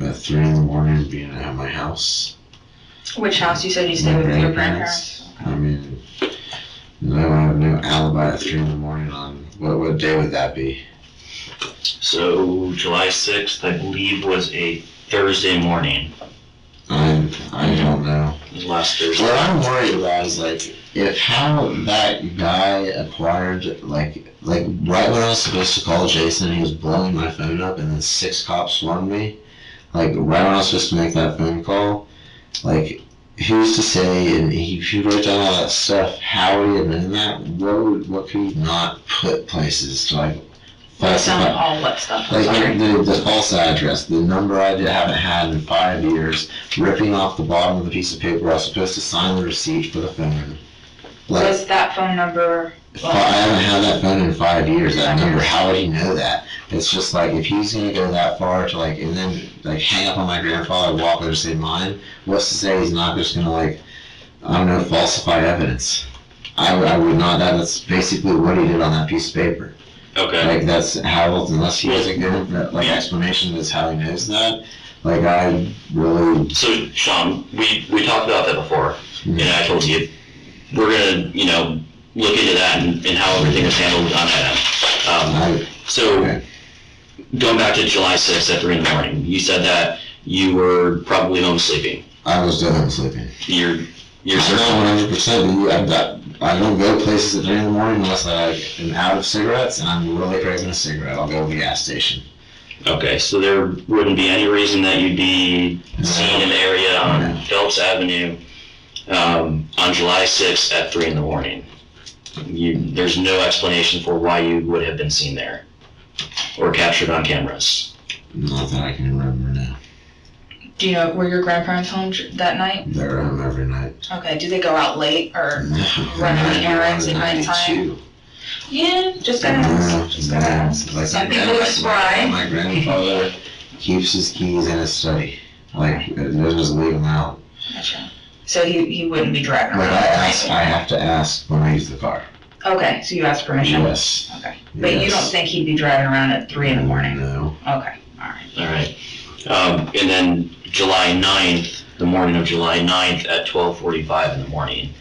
at 3 a.m. being at my house. Which house? You said you stay My with your grandparents. grandparents? I mean, no, I have no alibi at 3 a.m. on what day would that be? So July 6th, I believe, was a Thursday morning. I don't know. It was last Thursday. What I'm worried about is like if how that guy acquired like right when I was supposed to call Jason, he was blowing my phone up, and then 6 cops swarmed me. Like right when I was supposed to make that phone call, like who's to say? And if you wrote down all that stuff, how would he have known that? What could he not put places to like What's on falsify? all what stuff? I'm Like sorry. the false address, the number I haven't had in 5 years, ripping off the bottom of the piece of paper I was supposed to sign the receipt for the phone. Like, Was that phone number? I haven't had that phone in 5 years, that number, how would he know that? It's just like, if he's gonna go that far to like, and then like hang up on my grandfather, walk over and say mine, what's to say he's not just gonna like, I don't know, falsify evidence? I would not, that's basically what he did on that piece of paper. Okay. Like that's how, unless he has a good like explanation as how he knows that, Like, I really, So, Sean, we talked about that before, and I told you, we're gonna, look into that and how everything was handled on that end. So, okay. going back to July 6th at 3 in the morning, you said that you were probably home sleeping. I was definitely sleeping. You're I certain? know 100%. I don't go places at 3 in the morning unless I am out of cigarettes and I'm really craving a cigarette. I'll go to the gas station. Okay, so there wouldn't be any reason that you'd be seen in the area on Phelps Avenue on July 6th at 3 in the morning. There's no explanation for why you would have been seen there or captured on cameras. Not that I can remember now. Do you know, were your grandparents home that night? They're home every night. Okay, do they go out late or run any errands at nighttime? Yeah, just gotta ask. Just gotta ask. Like Some people are spry. My grandfather keeps his keys in his study. Like, they'll just leave them out. Gotcha. So he wouldn't be driving Like, around? I have to ask when I use the car. Okay, so you asked permission? Yes. Okay. But you don't think he'd be driving around at 3 in the morning? No. Okay, alright. All right. And then July 9th, the morning of July 9th at 12:45 in the morning.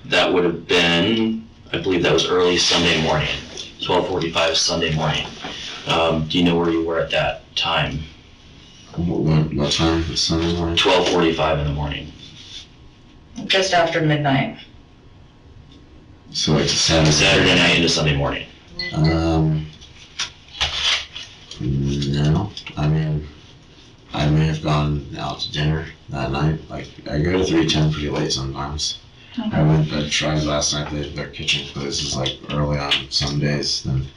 That would have been, I believe that was early Sunday morning, 12:45 Sunday morning. Do you know where you were at that time? What time? Sunday morning? 12:45 in the morning. Just after midnight. So it's a Saturday. Saturday night into Sunday morning. No. I mean, I may have gone out to dinner that night. Like, I go to 310 pretty late sometimes. I tried last night, their kitchen closes like early on some days. Then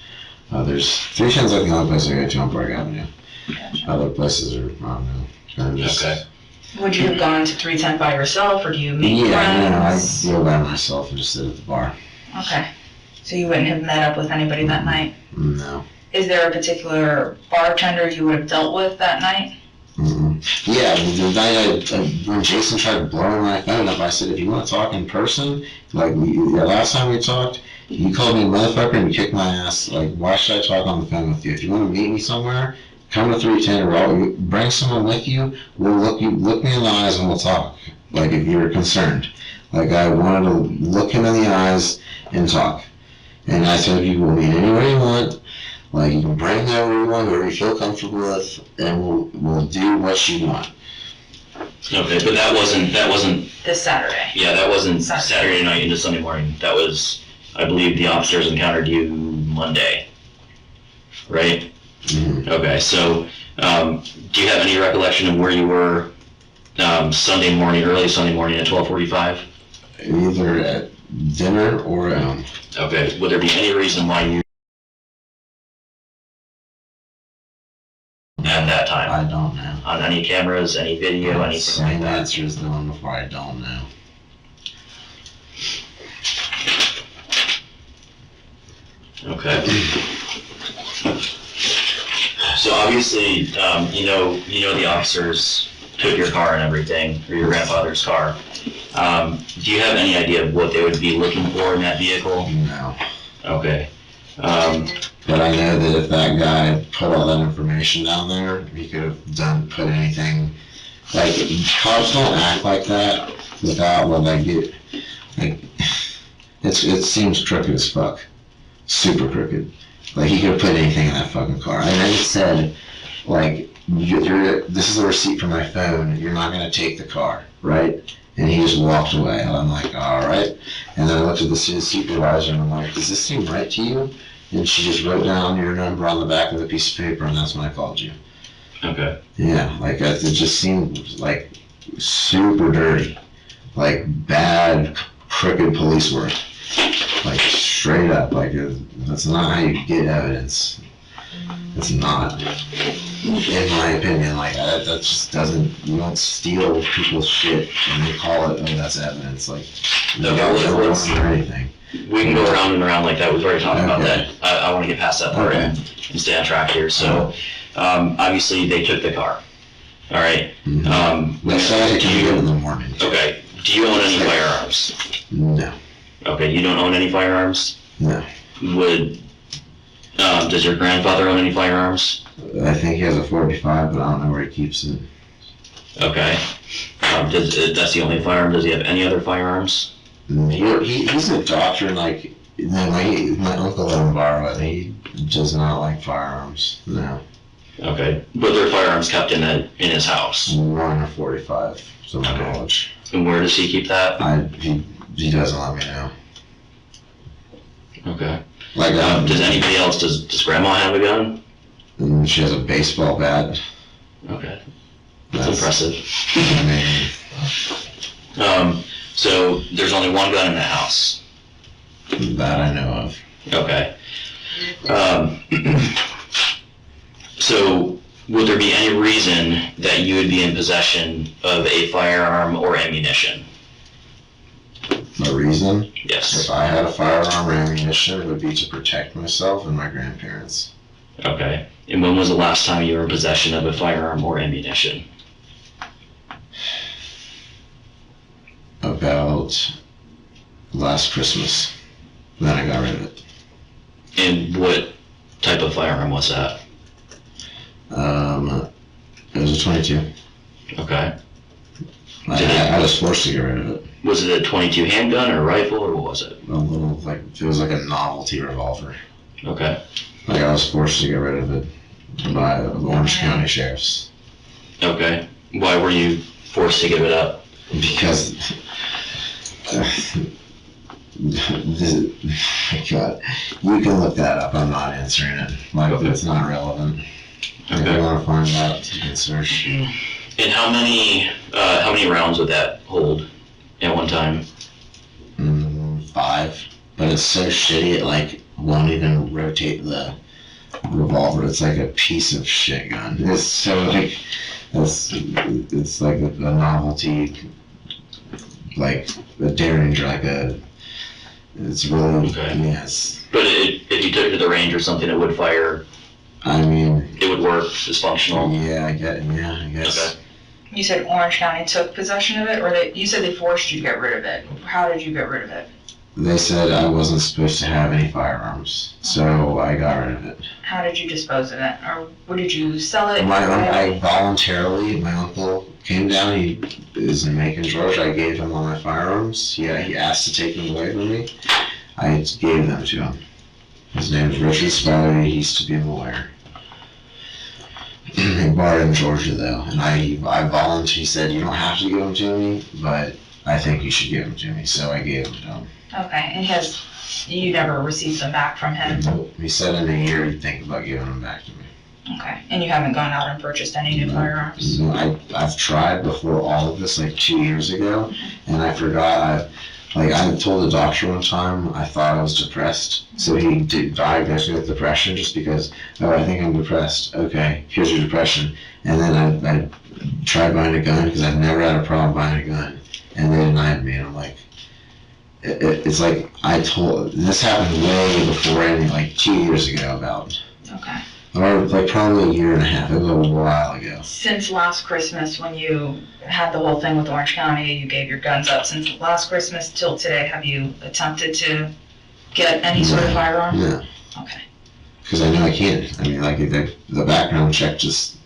there's 310's like the only place I go to on Park Avenue. Gotcha. Other places are, I don't know. Kind of just, Okay. Would you have gone to 310 by yourself or do you meet friends? I go by myself and just sit at the bar. Okay. So you wouldn't have met up with anybody that night? No. Is there a particular bartender you would have dealt with that night? Mm-mm. Yeah, the night when Jason tried blowing my phone up, I said, if you want to talk in person, like the last time we talked, you called me a motherfucker and you kicked my ass. Like, why should I talk on the phone with you? If you want to meet me somewhere, come to 310 or bring someone with you. We'll look me in the eyes and we'll talk. Like, if you're concerned. Like, I wanted to look him in the eyes and talk. And I said, you will meet anywhere you want. Like, you can bring whoever you want, whoever you feel comfortable with, and we'll do what you want. Okay, but that wasn't. This Saturday. Yeah, that wasn't Saturday night into Sunday morning. That was, I believe, the officers encountered you Monday, right? Mm-hmm. Okay, so do you have any recollection of where you were Sunday morning, early Sunday morning at 12:45? Either at dinner or at home. Okay, would there be any reason why you at that time? I don't know. On any cameras, any video, anything like Same that? answer as the one before. I don't know. Okay. So obviously, you know the officers took your car and everything, or your grandfather's car. Do you have any idea of what they would be looking for in that vehicle? No. Okay. But I know that if that guy put all that information down there, he could have put anything. Like, cops don't act like that without what they get. Like, it seems crooked as fuck. Super crooked. Like, he could have put anything in that fucking car. And then it said, like, this is a receipt for my phone, you're not going to take the car, right? And he just walked away. And I'm like, all right. And then I looked at the supervisor and I'm like, does this seem right to you? And she just wrote down your number on the back of the piece of paper, and that's when I called you. Okay. Yeah, like, it just seemed like super dirty. Like, bad, crooked police work. Like, straight up. Like, that's not how you get evidence. It's not. In my opinion, like, that just doesn't, you don't steal people's shit and they call it, oh, that's evidence. Like, you don't or anything. We can go around and around like that. We've already talked about Okay. that. I want to get past that part and stay on track here. So, obviously, they took the car. All right. They said it can go in the morning. Okay. Do you own any firearms? No. Okay. You don't own any firearms? No. Does your grandfather own any firearms? I think he has a 45, but I don't know where he keeps it. Okay. That's the only firearm? Does he have any other firearms? He's a doctor, and like, my uncle let him borrow it. He does not like firearms. No. Okay. But there are firearms kept in his house? One or 45, to my knowledge. And where does he keep that? He doesn't let me know. Okay. Like, Does anybody else, does grandma have a gun? and she has a baseball bat. Okay. That's impressive. I mean, So there's only one gun in the house? that I know of. Okay. So would there be any reason that you would be in possession of a firearm or ammunition? The reason? Yes. If I had a firearm or ammunition, it would be to protect myself and my grandparents. Okay. And when was the last time you were in possession of a firearm or ammunition? About last Christmas. Then I got rid of it. And what type of firearm was that? It was a 22. Okay. I was forced to get rid of it. Was it a 22 handgun or a rifle, or what was it? A little, like, it was like a novelty revolver. Okay. Like, I was forced to get rid of it by the Orange County Sheriffs. Okay. Why were you forced to give it up? Because, God, you can look that up. I'm not answering it. Like, Okay. it's not relevant. If Okay. you want to find out, you can search. And how many rounds would that hold at one time? 5. But it's so shitty, it, like, won't even rotate the revolver. It's like a piece of shit gun. It's so, like, it's like a novelty, like a Derringer, it's really, Okay. yes. But if you took it to the range or something, it would fire, I mean, it would work, it's functional. yeah, I guess. Okay. You said Orange County took possession of it, or you said they forced you to get rid of it. How did you get rid of it? They said I wasn't supposed to have any firearms, so I got rid of it. How did you dispose of it? Or what did you sell it? I voluntarily, my uncle came down, he is in Macon, Georgia, I gave him all my firearms. He asked to take them away from me. I gave them to him. His name is Sean Spivey, he used to be a lawyer. He barred in Georgia though, and I volunteered, he said, you don't have to give them to me, but I think you should give them to me, so I gave them to him. Okay, and you never received them back from him? Nope. He said in a year he'd think about giving them back to me. Okay, and you haven't gone out and purchased any new firearms? No, I've tried before all of this, like 2 years ago, and I forgot. I told the doctor one time I thought I was depressed, so he diagnosed me with depression just because, I think I'm depressed. Okay, here's your depression. And then I tried buying a gun because I've never had a problem buying a gun, and they denied me, and I'm like, it's like this happened way before like 2 years ago Okay. or like probably a year and a half. It was a while ago. Since last Christmas, when you had the whole thing with Orange County, you gave your guns up. Since last Christmas till today, have you attempted to get any sort of firearm? No. Okay. Because I know I can't. I mean, like, the background check just,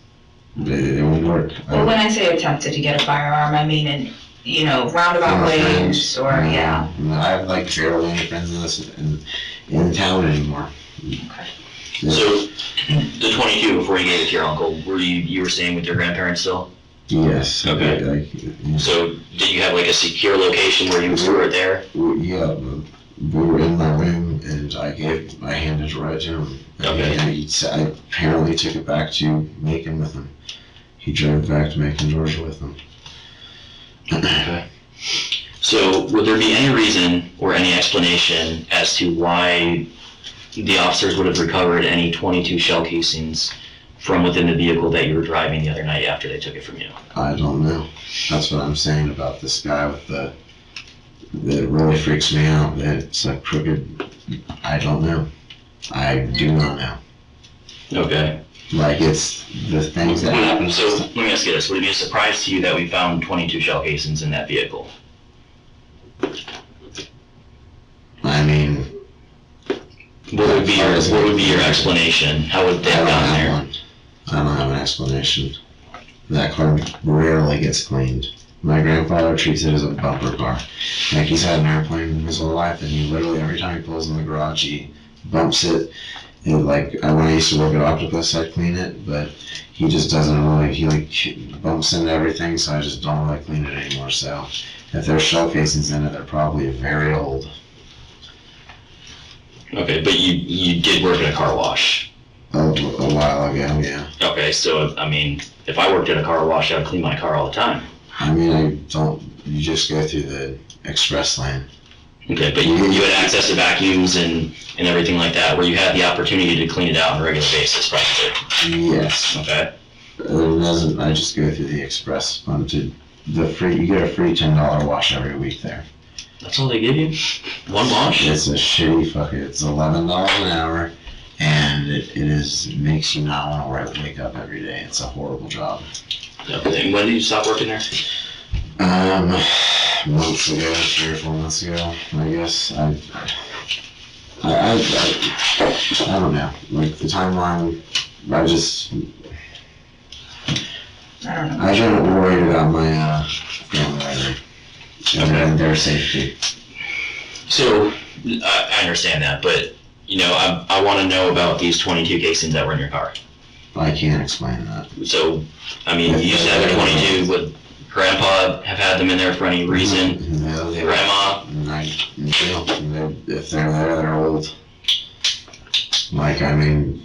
it won't work. Well, when I say attempted to get a firearm, I mean in, roundabout ways, or, yeah. I have, like, barely any friends in town anymore. Okay. So the 22, before you gave it to your uncle, you were staying with your grandparents still? Yes. Okay. So did you have like a secure location where you were there? Yeah, we were in my room, and I handed it right to him. Okay. I apparently took it back to Macon with him. He drove back to Macon, Georgia with him. Okay. So would there be any reason or any explanation as to why the officers would have recovered any 22 shell casings from within the vehicle that you were driving the other night after they took it from you? I don't know. That's what I'm saying about this guy that really freaks me out. That it's a crooked. I don't know. I do not know. Okay. Like, it's the things that happen. So let me ask you this: would it be a surprise to you that we found 22 shell casings in that vehicle? I mean, What would be your explanation? How would they I have don't gotten have there? one. I don't have an explanation. That car rarely gets cleaned. My grandfather treats it as a bumper car. Like he's had an airplane his whole life, and he literally, every time he pulls in the garage, he bumps it. And like, when I used to work at Octopus, I'd clean it, but he just doesn't really, he bumps into everything, so I just don't really clean it anymore. So if there's shell casings in it, they're probably very old. Okay, but you did work at a car wash. A while ago, yeah. Okay, so, I mean, if I worked at a car wash, I would clean my car all the time. I mean, you just go through the express lane. Okay, but you had access to vacuums and everything like that, where you had the opportunity to clean it out on a regular basis, probably. Yes. Okay. I just go through the express fund to you get a free $10 wash every week there. That's all they give you? One wash? It's a shitty it's $11 an hour, and it makes you not want to wake up every day. It's a horrible job. Okay, and when did you stop working there? Months ago, 3 or 4 months ago, I guess. I don't know. Like the timeline, I don't know. I get worried about my family and their safety. So, I understand that, but, you know, I want to know about these 22 casings that were in your car. I can't explain that. So, I mean, you used to have a 22, would Grandpa have had them in there for any reason? No, Grandma? If they're there, they're old. Like, I mean,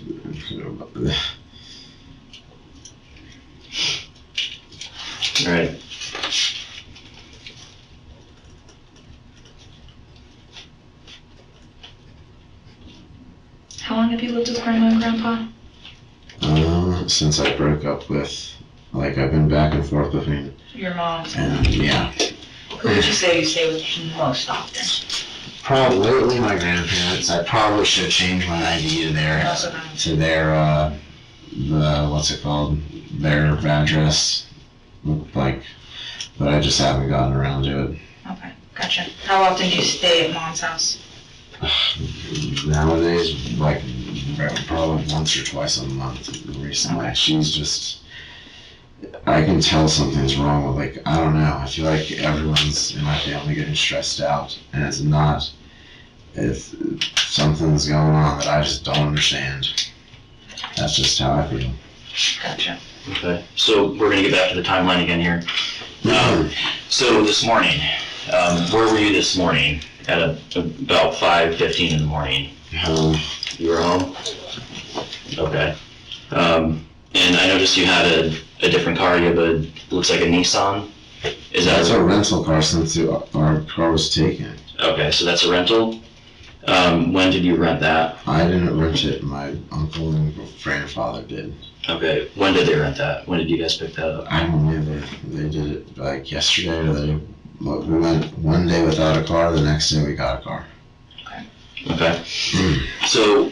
Right. How long have you lived with Grandma and Grandpa? since I broke up with, like, I've been back and forth between, Your mom. and yeah. Who would you say you stay with most often? Probably lately my grandparents. I probably should change my ID to their, what's it called? Their address. Like, but I just haven't gotten around to it. Okay, gotcha. How often do you stay at Mom's house? Nowadays, like, probably once or twice a month recently. Okay. She's just, I can tell something's wrong with, like, I don't know. I feel like everyone's in my family getting stressed out, and it's not, if something's going on that I just don't understand. That's just how I feel. Gotcha. Okay, so we're gonna get back to the timeline again here. So this morning, where were you this morning? At about 5:15 in the morning. You were home? Okay. And I noticed you had a different car. You have looks like a Nissan. Is that That's a rental car since our car was taken. Okay, so that's a rental. When did you rent that? I didn't rent it. My uncle and grandfather did. Okay, when did they rent that? When did you guys pick that up? I don't know. They did it like yesterday, or we went one day without a car. The next day we got a car. Okay. So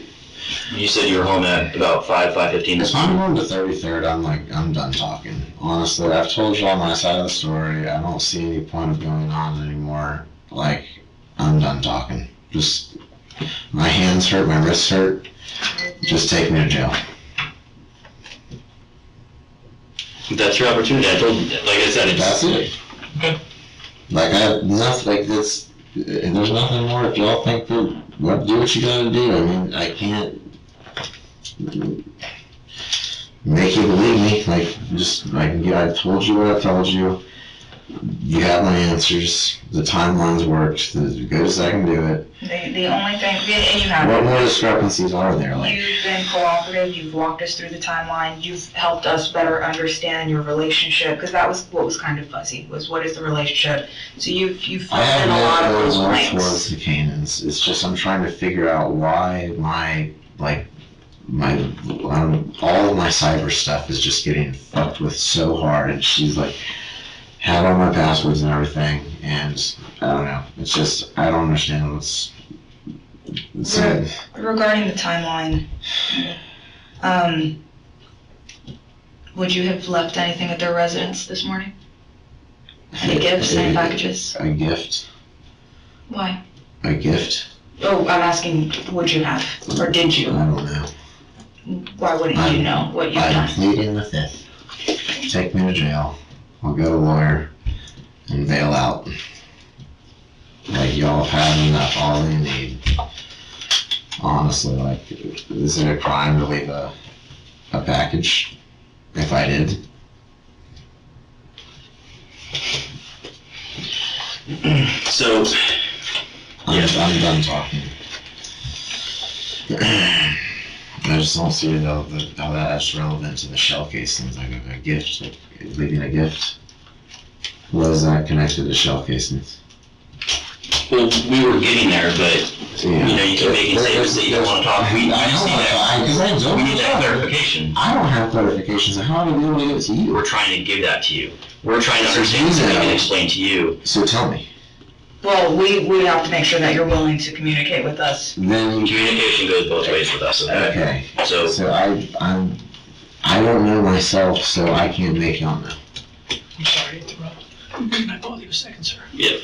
you said you were home at about 5:15 this If I'm morning. going to 33rd, I'm done talking. Honestly, I've told you all my side of the story. I don't see any point of going on anymore. Like, I'm done talking. Just, my hands hurt, my wrists hurt. Just take me to jail. That's your opportunity. I told you, like I said, That's it. Okay. Like, I have nothing, like this, there's nothing more. If y'all think that, do what you gotta do. I mean, I can't make you believe me. Like, just, like, yeah, I've told you what I've told you. You have my answers. The timelines worked as good as I can do it. The only thing, and you have. What more discrepancies are there? Like, You've been cooperative, you've walked us through the timeline, you've helped us better understand your relationship, because that was what was kind of fuzzy, was what is the relationship? So you've I filled in a lot of those have blanks. no towards the Canaans. It's just I'm trying to figure out why all of my cyber stuff is just getting fucked with so hard, and she's like, had all my passwords and everything, and I don't know. It's just, I don't understand what's Regarding the timeline, would you have left anything at their residence this morning? Any gifts, any packages? A gift? Why? A gift? Oh, I'm asking, would you have, or did I you? don't know. Why wouldn't you know what you've I'm done? pleading the fifth. Take me to jail. I'll get a lawyer and bail out. Like, y'all have had enough, all you need. Honestly, like, is it a crime to leave a package? If I did? So, I'm done talking. I just don't see how that's relevant to the shell casings, like a gift, like leaving a gift. What is that connected to shell casings? well, we were getting there, but, you know, you can make it say that you don't want to talk. We need that clarification. I don't have clarifications, so how am I able to give it to you? We're trying to give that to you. We're trying to understand so we can explain to you. So tell me. Well, we have to make sure that you're willing to communicate with us. Then Communication goes both ways with us, okay? okay. So, So I don't know myself, so I can't make y'all know. I'm sorry to interrupt. Can I bother you a second, sir? yeah.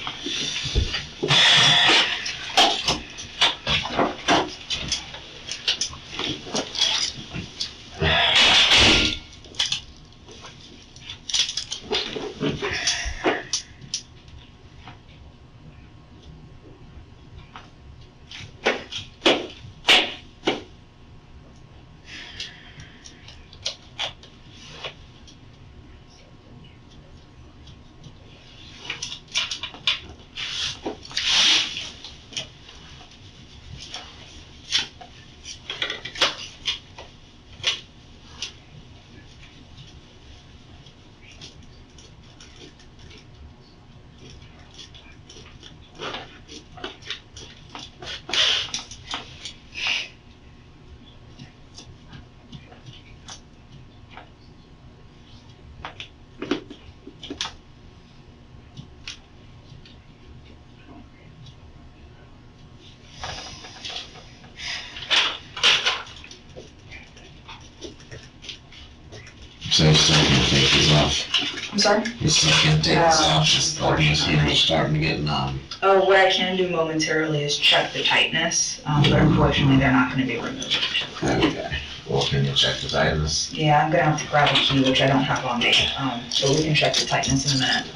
So you still can't take these off. I'm sorry? You still can't take this off. Just like you're starting to get numb. Oh, what I can do momentarily is check the tightness, but unfortunately they're not gonna be removed. Okay. Well, can you check the tightness? Yeah, I'm gonna have to grab a key, which I don't have on me, so we can check the tightness in a minute.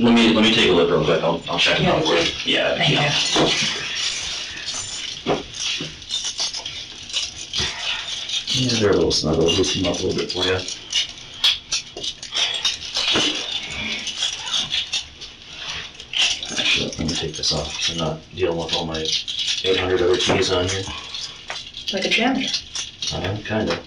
Let me take a look real quick. I'll check it out for you. Yeah. Thank you. Yeah, they're a little snuggle. Loosen them up a little bit for you. Actually, let me take this off because I'm not dealing with all my 800 other keys on here. Like a janitor. Kind of.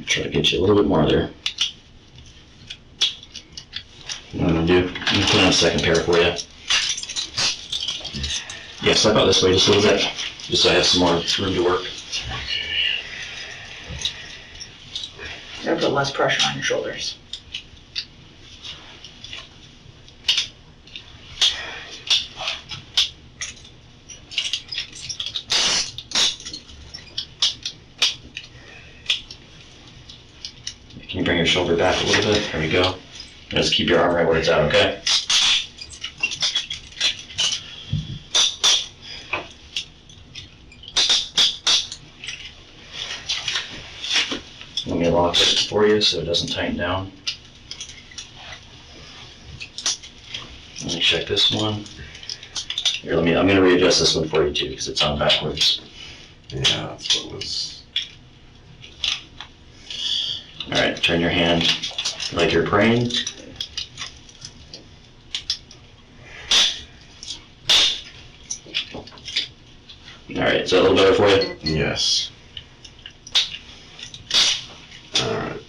Try to get you a little bit more there. What I'm gonna do, I'm gonna put on a second pair for you. Yeah, step out this way just a little bit, just so I have some more room to work. Gotta put less pressure on your shoulders. Can you bring your shoulder back a little bit? There we go. Just keep your arm right where it's at, okay? Let me lock it for you so it doesn't tighten down. Let me check this one. Here, I'm gonna readjust this one for you too, because it's on backwards. Yeah, that's what was. All right, turn your hand like you're praying. All right, is that a little better for you? Yes. All right.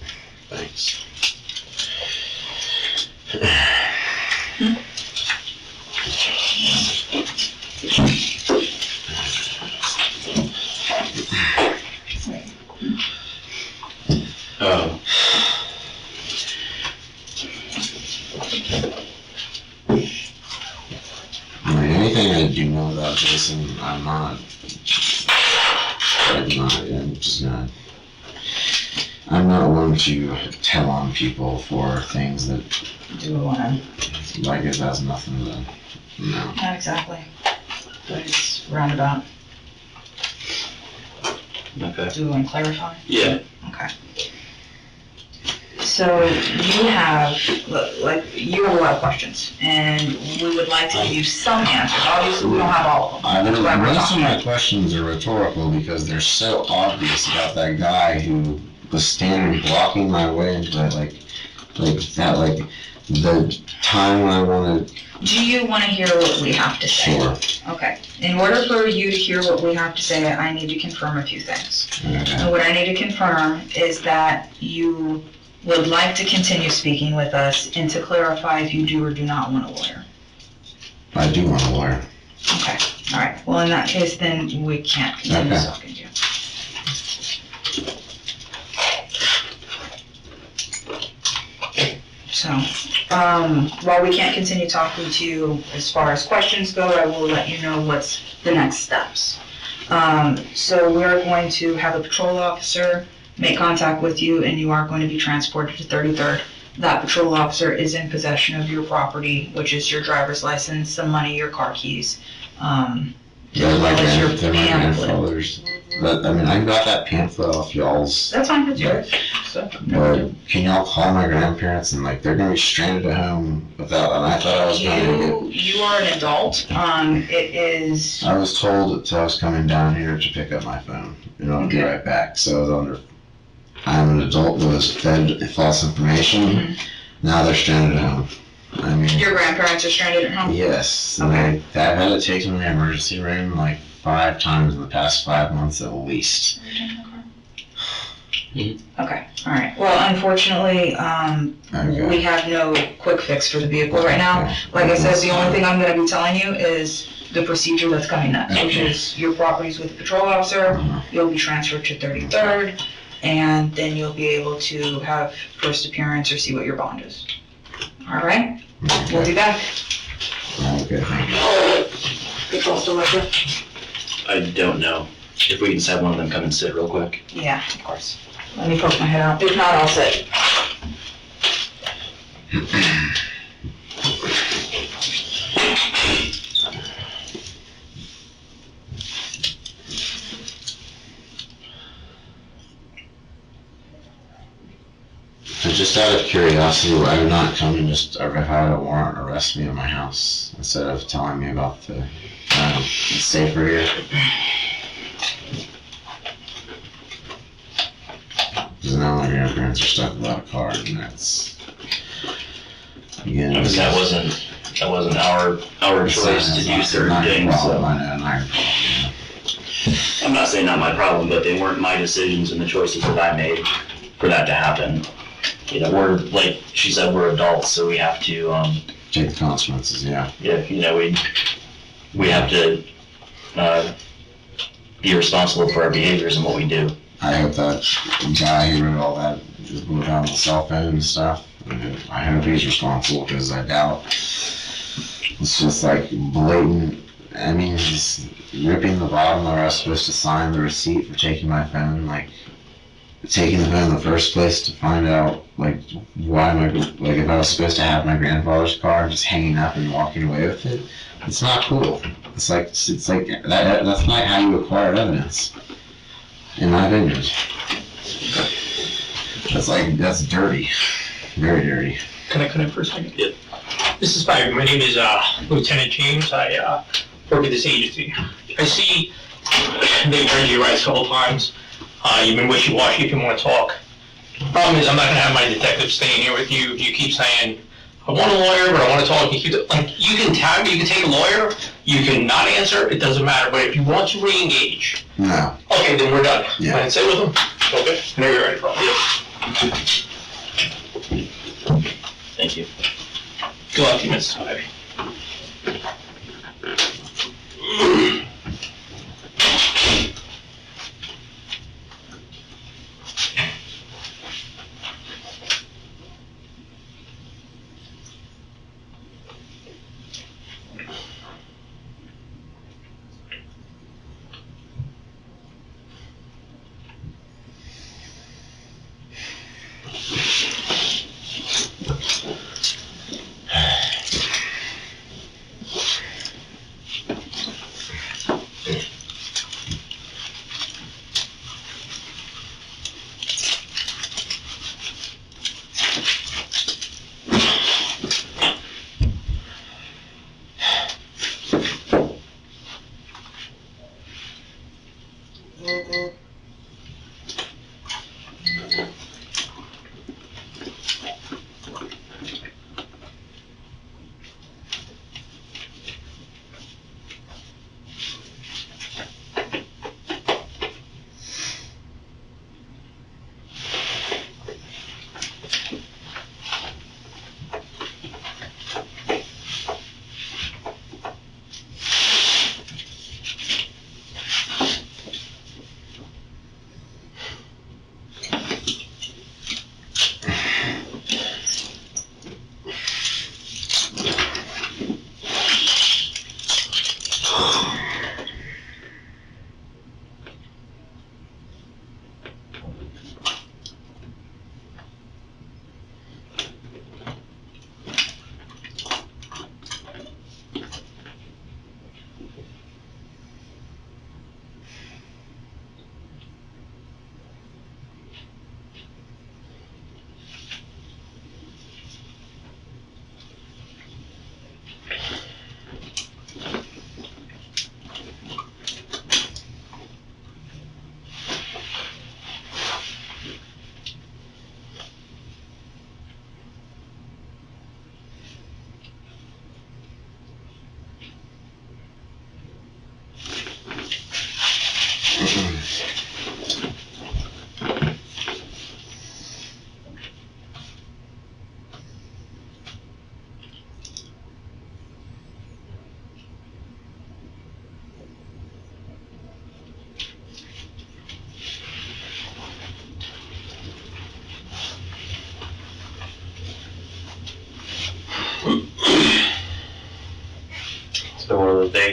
Thanks. I mean, anything I do know about Jason, I'm not one to tell on people for things that, Do we wanna? like, it has nothing to, no. Not exactly. But it's roundabout. Okay. Do we wanna clarify? Yeah. Okay. So you have, like, you have a lot of questions, and we would like to give you some answers. Obviously, we don't have all of them. That's why we're Most of talking. my questions are rhetorical because they're so obvious about that guy who was standing blocking my way into that, like the time when I wanted. Do you wanna hear what we have to say? Sure. Okay. In order for you to hear what we have to say, I need to confirm a few things. Okay. And what I need to confirm is that you would like to continue speaking with us, and to clarify if you do or do not want a lawyer. I do want a lawyer. Okay, all right. Well, in that case, then we can't continue Okay. talking to you. So, while we can't continue talking to you as far as questions go, I will let you know what's the next steps. So we're going to have a patrol officer make contact with you, and you are going to be transported to 33rd. That patrol officer is in possession of your property, which is your driver's license, some money, your car keys, They're my as your pamphlet. grandfather's. But, I mean, I got that pamphlet off y'all's. That's fine, that's yours. So, But can y'all call my grandparents and, like, they're gonna be stranded at home without, and I thought I was gonna you are an adult. It is, I was told that I was coming down here to pick up my phone, and I'll be Okay. right back. So I'm an adult that was fed false information. Now they're stranded at home. I mean, your grandparents are stranded at home? yes. And Okay. I've had to take them to the emergency room like 5 times in the past 5 months at least. Okay, all right. Well, unfortunately, Okay. we have no quick fix for the vehicle right now. Like I said, the only thing I'm gonna be telling you is the procedure that's coming next, which Okay. is your property's with the patrol officer, Uh-huh. you'll be transferred to 33rd, and then you'll be able to have first appearance or see what your bond is. All right? We'll be back. Okay, thank you. Patrol's still with you? I don't know. If we can just have one of them come and sit real quick. Yeah, of course. Let me poke my head out. If not, I'll sit. So just out of curiosity, why would not come and just, if I had a warrant, arrest me at my house instead of telling me about the, it's safer here? Because now my grandparents are stuck without a car, and that's, again. Because that wasn't our choice to do certain things, so. I know, not your problem, I'm not saying not my problem, but they weren't my decisions and the choices that I made for that to happen. You know, we're, like she said, we're adults, so we have to, yeah. Take the consequences, yeah. yeah, you know, we have to, be responsible for our behaviors and what we do. I hope that guy who wrote all that, just wrote on the cell phone and stuff, I hope he's responsible, because I doubt it's just like blatant. I mean, he's ripping the bottom where I was supposed to sign the receipt for taking my phone, like taking the phone in the first place to find out like why like if I was supposed to have my grandfather's car, just hanging up and walking away with it. It's not cool. It's like that. That's not how you acquire evidence, in my opinion. That's dirty, very dirty. Can I for a second? Yep. This is Spivey. My name is Lieutenant James. I work at this agency. I see they've read your rights a couple times. You've been wishy-washy if you want to talk. Problem is, I'm not going to have my detective staying here with you. You keep saying, I want a lawyer, but I want to talk. You can tell me, you can take a lawyer, you can not answer, it doesn't matter. But if you want to re-engage, No. okay, then we're done. Yeah. And sit with them. Okay, I know you're ready, bro. Thank you. Good luck to you, Mrs. Spivey.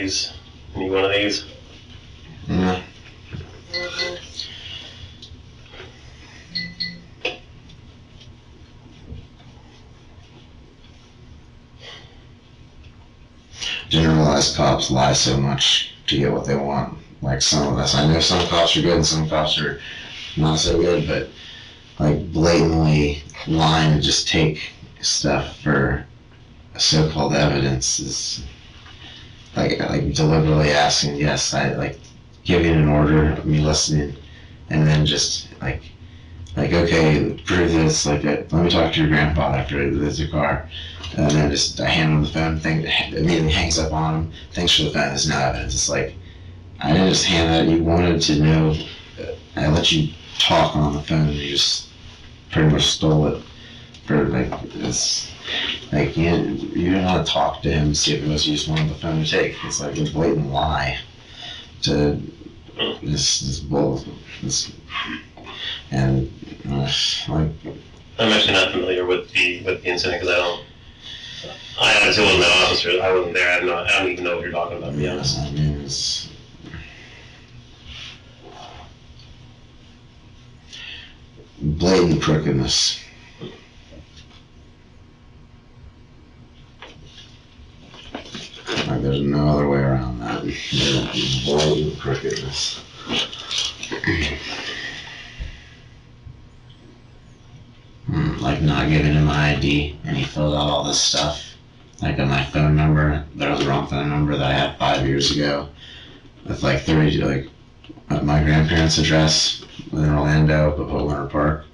these? Any one of these? Yeah. Didn't realize cops lie so much to get what they want. Like some of us. I know some cops are good and some cops are not so good, but like blatantly lying to just take stuff for so-called evidence is like deliberately asking, yes, I like giving an order, me listening, and then just like okay, prove this, like let me talk to your grandfather after there's your car. And then just I hand him the phone, thing immediately hangs up on him. Thanks for the phone. There's no evidence. It's like I didn't just hand that. You wanted to know. I let you talk on the phone. And you just pretty much stole it for like this. Like you didn't want to talk to him, see if it was you just wanted the phone to take. It's like a blatant lie to this bull. This and like I'm actually not familiar with the incident because I honestly wasn't that officer. I wasn't there. I don't even know what you're talking about, to be honest. I mean, it's blatant crookedness. Like, there's no other way around that. There's blatant crookedness. Like not giving him my ID, and he filled out all this stuff. Like on my phone number, that was the wrong phone number that I had 5 years ago. With like 30, like at my grandparents' address in Orlando, but Winter Park.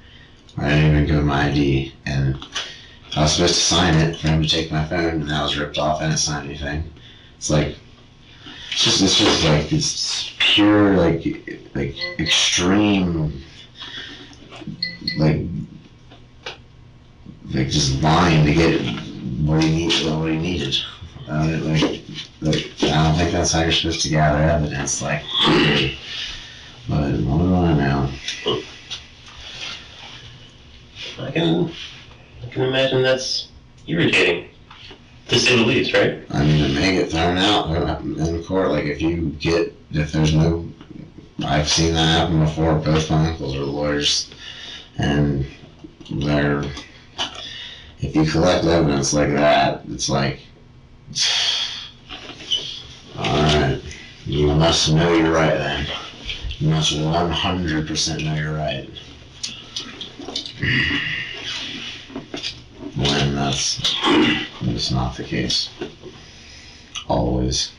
I didn't even give him my ID, and I was supposed to sign it for him to take my phone, and that was ripped off. I didn't sign anything. It's like it's just like it's pure like extreme like just lying to get what he needed. I don't think that's how you're supposed to gather evidence. Like, but what do I know? I can imagine that's irritating, to say the least, right? I mean, it may get thrown out in court. Like, if there's no, I've seen that happen before. Both my uncles are lawyers, and if you collect evidence like that, it's like, alright, you must know you're right then. You must 100% know you're right. When that's not the case. Always.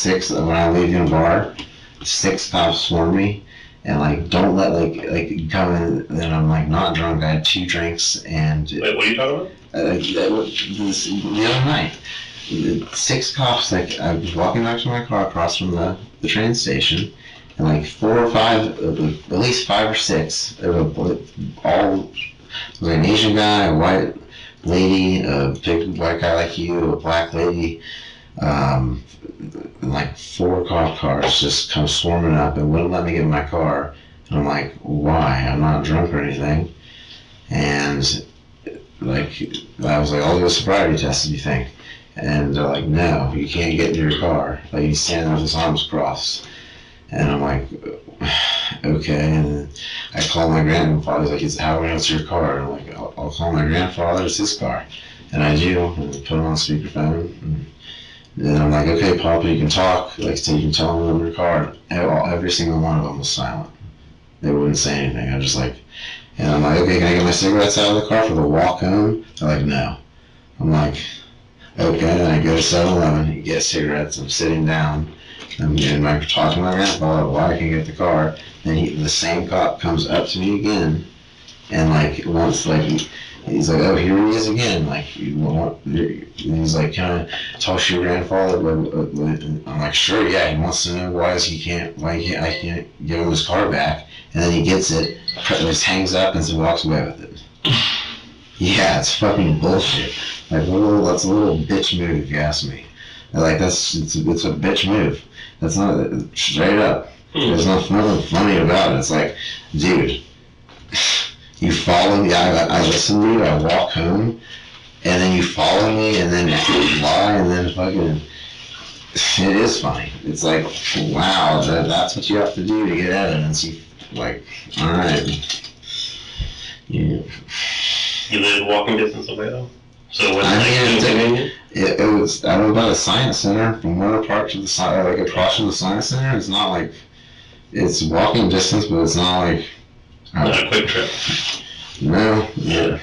Like when I leave in a bar, 6 cops swarm me, and like don't let like come in. And I'm like not drunk. I had 2 drinks, and Wait, what are you talking about? The other night, 6 cops. Like I was walking back to my car across from the train station, and like 4 or 5, at least 5 or 6, they were all. It was an Asian guy, a white lady, a big white guy like you, a black lady. Like 4 cop cars just come swarming up and wouldn't let me get in my car. And I'm like, why? I'm not drunk or anything. And like, I was like, I'll do a sobriety test if you think. And they're like, no, you can't get in your car. Like, he's standing with his arms crossed. And I'm like, okay. And I call my grandfather. He's like, how do I know it's your car? And I'm like, I'll call my grandfather. It's his car. And I do. And I put him on speakerphone. And then I'm like, okay, Papa, you can talk. Like, so you can tell them in your car. Every single one of them was silent. They wouldn't say anything. I just like, and I'm like, okay, can I get my cigarettes out of the car for the walk home? They're like, no. I'm like, okay. And I go to 7-Eleven, get cigarettes. I'm sitting down. I'm talking to my grandpa, why I can't get the car. Then the same cop comes up to me again, and like once, like he's like, oh, here he is again. Like, he's like, can I talk to your grandfather? I'm like, sure, yeah. He wants to know why I can't give him his car back. And then he gets it, just hangs up, and so walks away with it. Yeah, it's fucking bullshit. Like, that's a little bitch move, if you ask me. Like, it's a bitch move. That's not, straight up. There's nothing funny about it. It's like, dude, you follow me, I listen to you, I walk home, and then you follow me, and then you lie, and then fucking, it is funny. It's like, wow, that's what you have to do to get evidence. You, like, alright. Yeah. You live walking distance away though? So when I mean, inconvenient? I was by the science center, from Winter Park to the like across from the science center. It's not like, it's walking distance, but it's not like. Not a quick trip. No. Yeah.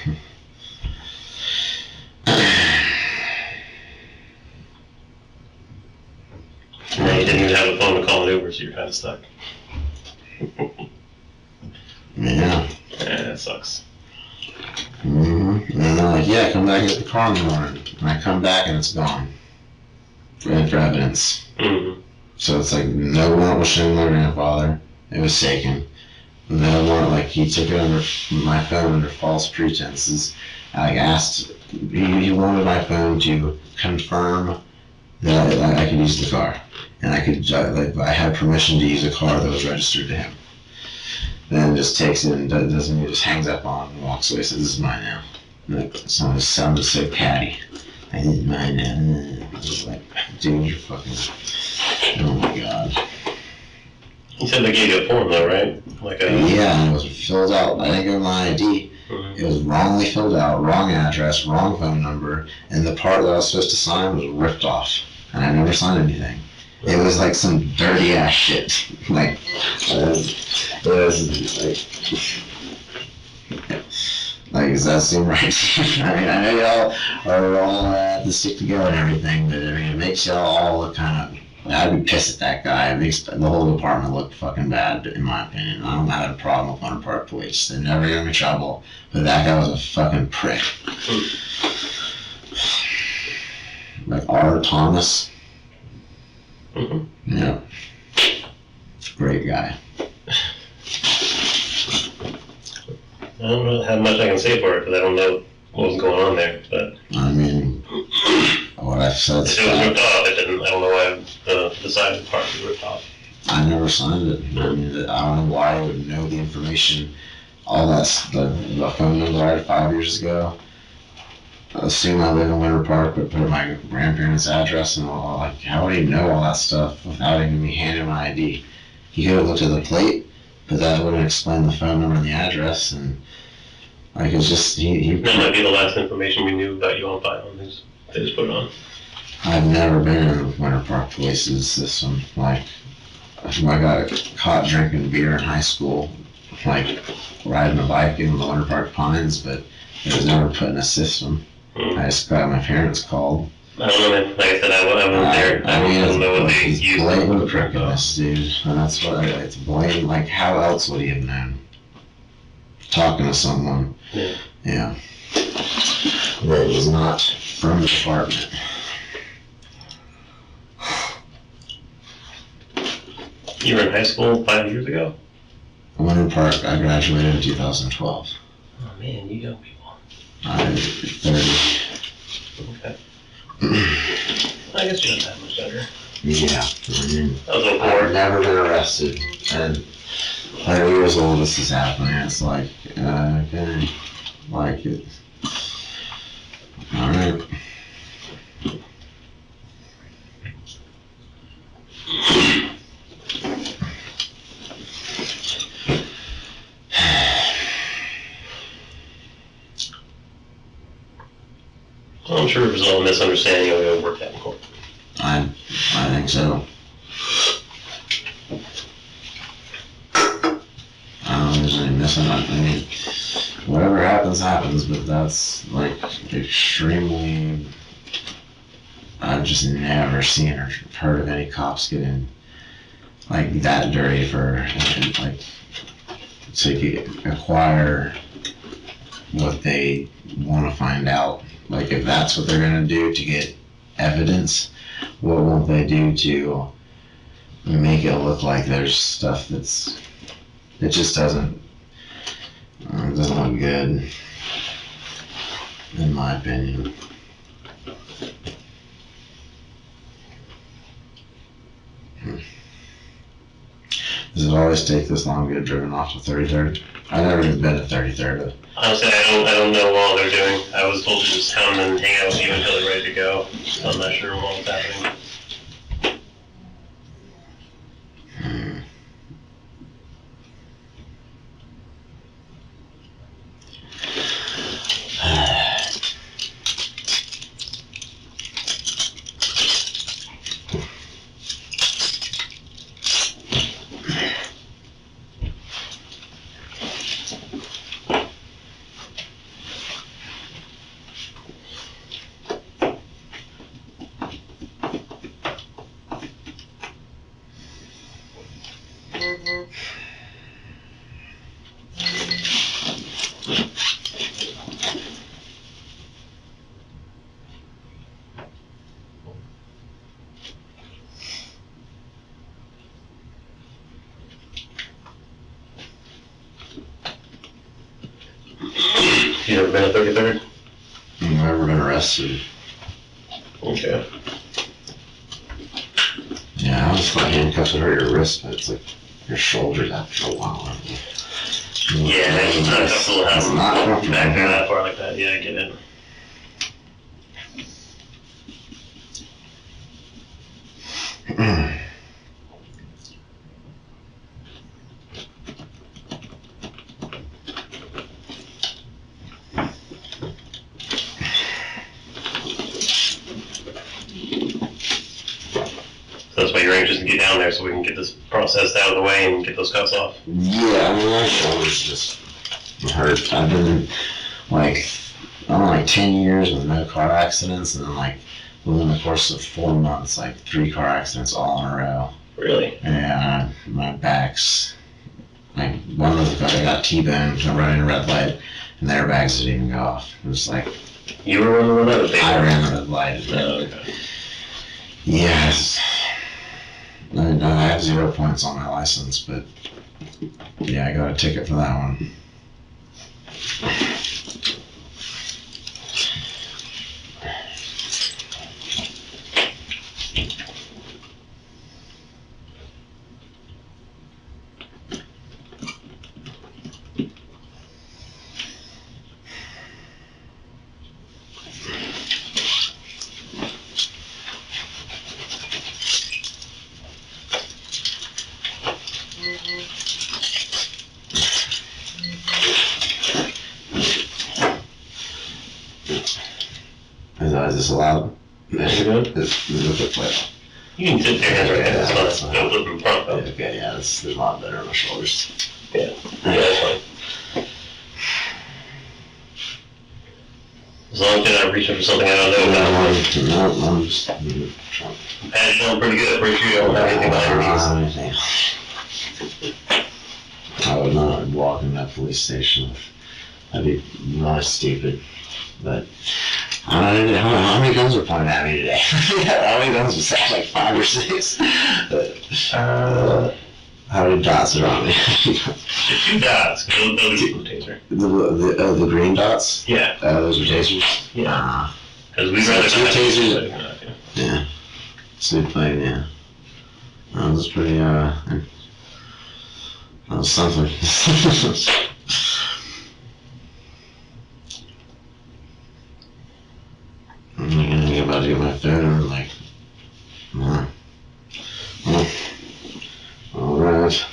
And you didn't even have a phone to call an Uber, so you're kind of stuck. Yeah. Yeah, that sucks. And they're like, yeah, come back and get the car in the morning. And I come back and it's gone. For evidence. So it's like, no warrant was shown my grandfather. It was taken. No warrant, like, he took it under my phone under false pretenses. I like, asked, he wanted my phone to confirm that I could use the car. And I could, like, I had permission to use a car that was registered to him. Then just takes it and doesn't, he just hangs up on and walks away. Says, this is mine now. Like, it sounded so catty. I this is mine now. I was like, dude, you're fucking, oh my god. You said they gave you a form though, right? Like a... Yeah, and it was filled out. I didn't give my ID. It was wrongly filled out, wrong address, wrong phone number, and the part that I was supposed to sign was ripped off. And I never signed anything. It was like some dirty ass shit. Like, it was like, does that seem right? I mean, I know y'all are all have to stick together and everything, but I mean, it makes y'all all look kind of. I'd be pissed at that guy. It makes the whole department look fucking bad, in my opinion. I don't have a problem with Winter Park Police. They never give me trouble, but that guy was a fucking prick. Like R. Thomas. Yeah. Great guy. I don't know how much I can say for it, because I don't know what was going on there, but... I mean, what I've said... If it was ripped off, I don't know why the decided part was ripped off. I never signed it. I mean, I don't know why I would know the information. All that's the phone number I had 5 years ago. I assume I live in Winter Park, but put my grandparents' address and all. Like, how would he know all that stuff without even me handing my ID? He could have looked at the plate, but that wouldn't explain the phone number and the address. And like, it's just he. That might be the last information we knew about you on file, and they just put it on. I've never been in Winter Park Police's system. Like, I got caught drinking beer in high school, like riding a bike in the Winter Park Pines, but it was never put in a system. I just got my parents called. I don't know, man. Like I said, I wasn't there. I mean, don't know what they it's used. blatant crookedness, dude. And that's what it's blatant. Like, how else would he have known? Talking to someone. Yeah. That was not from the department. You were in high school 5 years ago? Winter Park, I graduated in 2012. Oh man, you young people. I'm 30. Okay. I guess you didn't have much younger. Yeah, I mean, I was I've 04. never been arrested, and 30 years old this is happening. It's like, okay, like it. All right. Well, I'm sure if there's a misunderstanding, it'll work out in court. I think so. I don't know if there's any misunderstanding. I mean, whatever happens, happens, but that's like extremely. I've just never seen or heard of any cops getting like that dirty for like to acquire what they want to find out. Like if that's what they're gonna do to get evidence, what won't they do to make it look like there's stuff that's it just doesn't look good, in my opinion. Does it always take this long to get driven off to 33rd? I've never even been to 33rd. Honestly, I don't know what all they're doing. I was told to just come and hang out with you until they're ready to go. So I'm not sure what's happening. You ever been at 33rd? I've never been arrested. Okay. Yeah, I was fucking handcuffed to hurt your wrist, but it's like your shoulders after a while. Yeah, it's not comfortable to have It's not comfortable. back there that far like that. Yeah, I get it. So that's why you're anxious to get down there so we can get this processed out of the way and get those cuts off. Yeah, I mean, my shoulders just hurt. I've been like, I don't know, like 10 years with no car accidents, and then like within the course of 4 months, like 3 car accidents all in a row. Really? And my back's, like one of the, I got T-boned, I'm running a red light, and the airbags didn't even go off. It was like, You were running the red light? I ran the red light. Oh, okay. Yes. I have 0 points on my license, but yeah, I got a ticket for that one. Is this allowed? Is it good? This is a clip. You can sit there and right now. It's not no flip in front though. Okay, yeah, there's a lot better on my shoulders. Yeah, that's fine. As long as you're not reaching for something I don't know about. No, I'm just Pat's doing pretty good. Pretty sure you don't have anything behind your knees. I would not walk in that police station. That'd be not stupid. But I don't know how many guns were pointed at me today. How many guns was that? Like 5 or 6? How many dots are on me? 2 dots. Those are the taser. The green dots? Yeah. Those are tasers? Yeah. Because we So rather 2 not have tasers. Yeah. Smooth plane, yeah. That was pretty, that was something. I'm gonna about to get my phone and like, alright.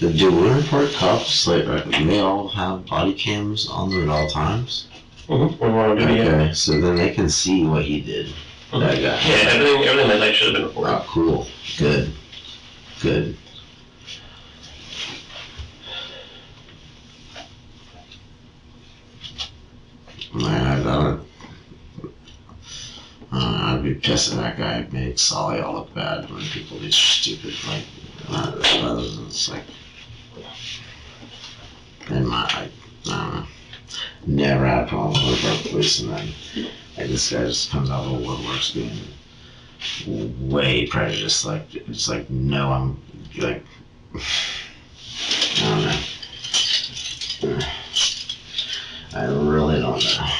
Do Winter Park cops, like, they all have body cams on them at all times? Mm-hmm. When we're on duty, yeah. Okay, so then they can see what he did, that guy. Yeah, everything that night should have been reported. Oh, cool. Good. Good. Man, I don't know, I'd be pissed if that guy made Solly all look bad when people do stupid, like, it's like, in my, I don't know, never had a problem with our police, and then, like, this guy just comes out of the woodworks being way prejudiced, like, it's like, no, I'm, like, I don't know. I really don't know.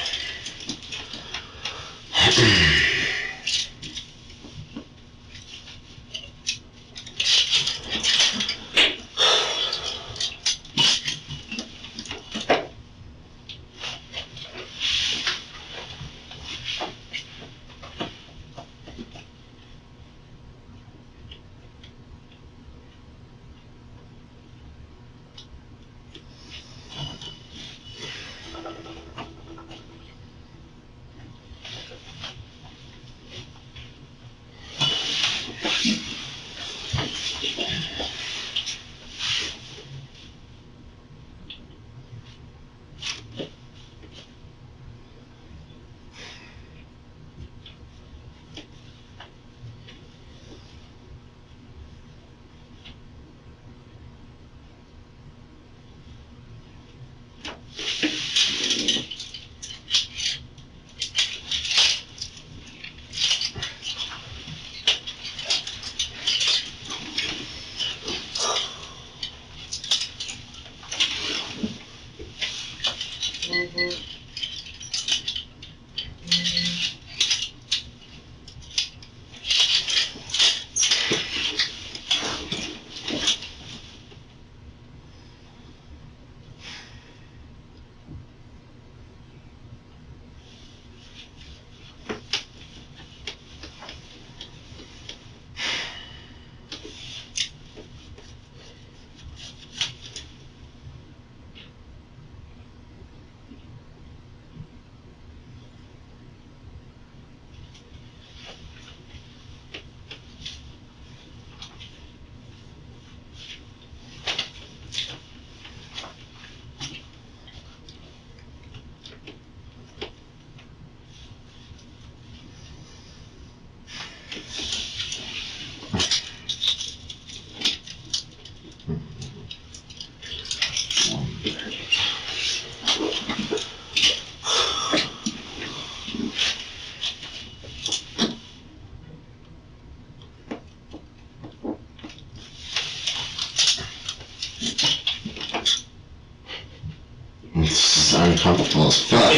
It's uncomfortable as fuck.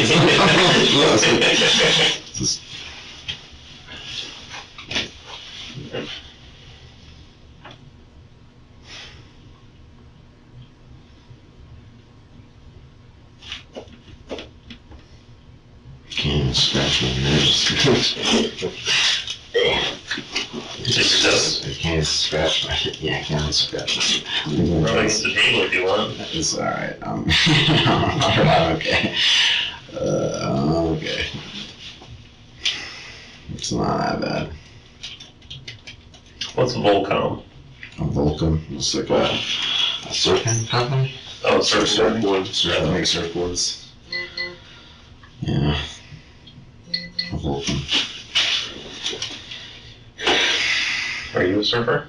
Just, can't even scratch my nose. I can't scratch my, yeah, I can't scratch my Right against the table if you want. It's alright, I'm okay. I'm okay. It's not that bad. What's a Volcom? A Vulcan, it's like surfing company? Oh, surfboard. Surfing, make surfboards. Yeah. I've worked them. Are you a surfer?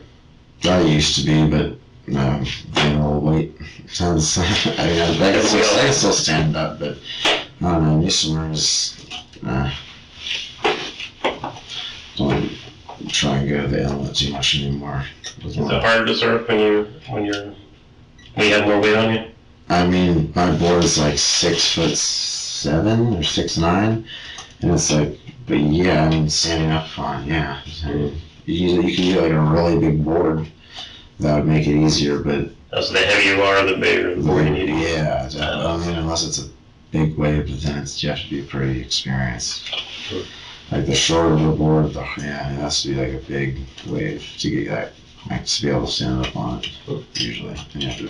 I used to be, but no, gained a little weight. Sounds. I mean, I can still stand up, but I don't know. New swimmers, don't try and go to the element too much anymore. Is it harder to surf when you have more weight on you? I mean, my board is like 6'7" or 6'9", and it's like, but yeah, I mean, standing up fine, yeah. So you can get like a really big board. That would make it easier, but So the heavier you are, the bigger the board you need to get. yeah, exactly. I mean, unless it's a big wave, but then you have to be pretty experienced. Like the shorter the board, it has to be like a big wave to get that, like to be able to stand up on it. Usually, and you have to.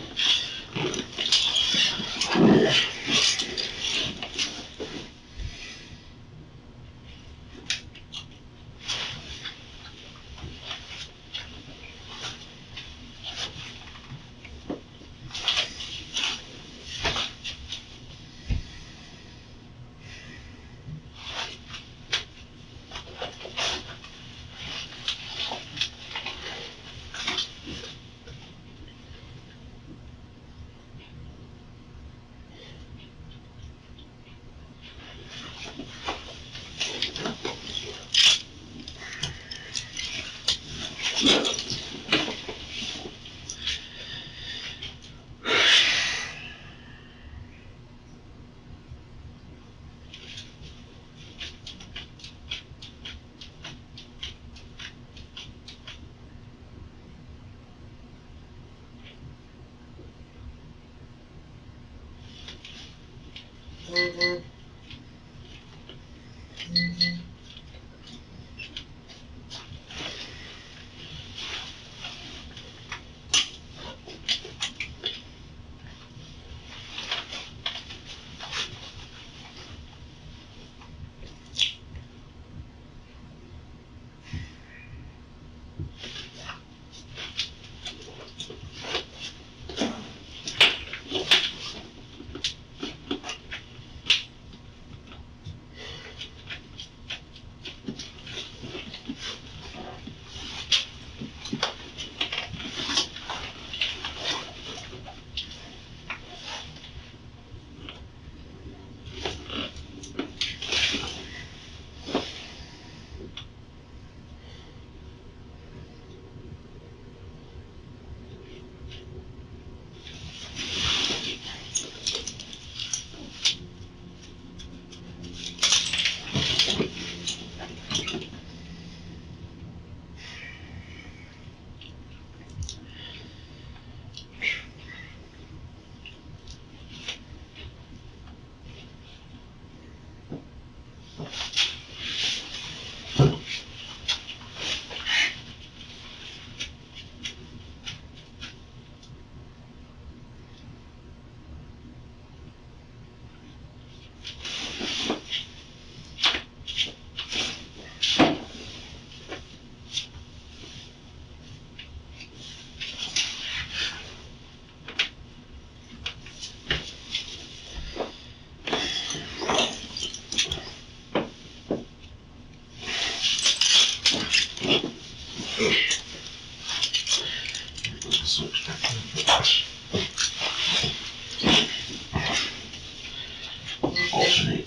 Alternate.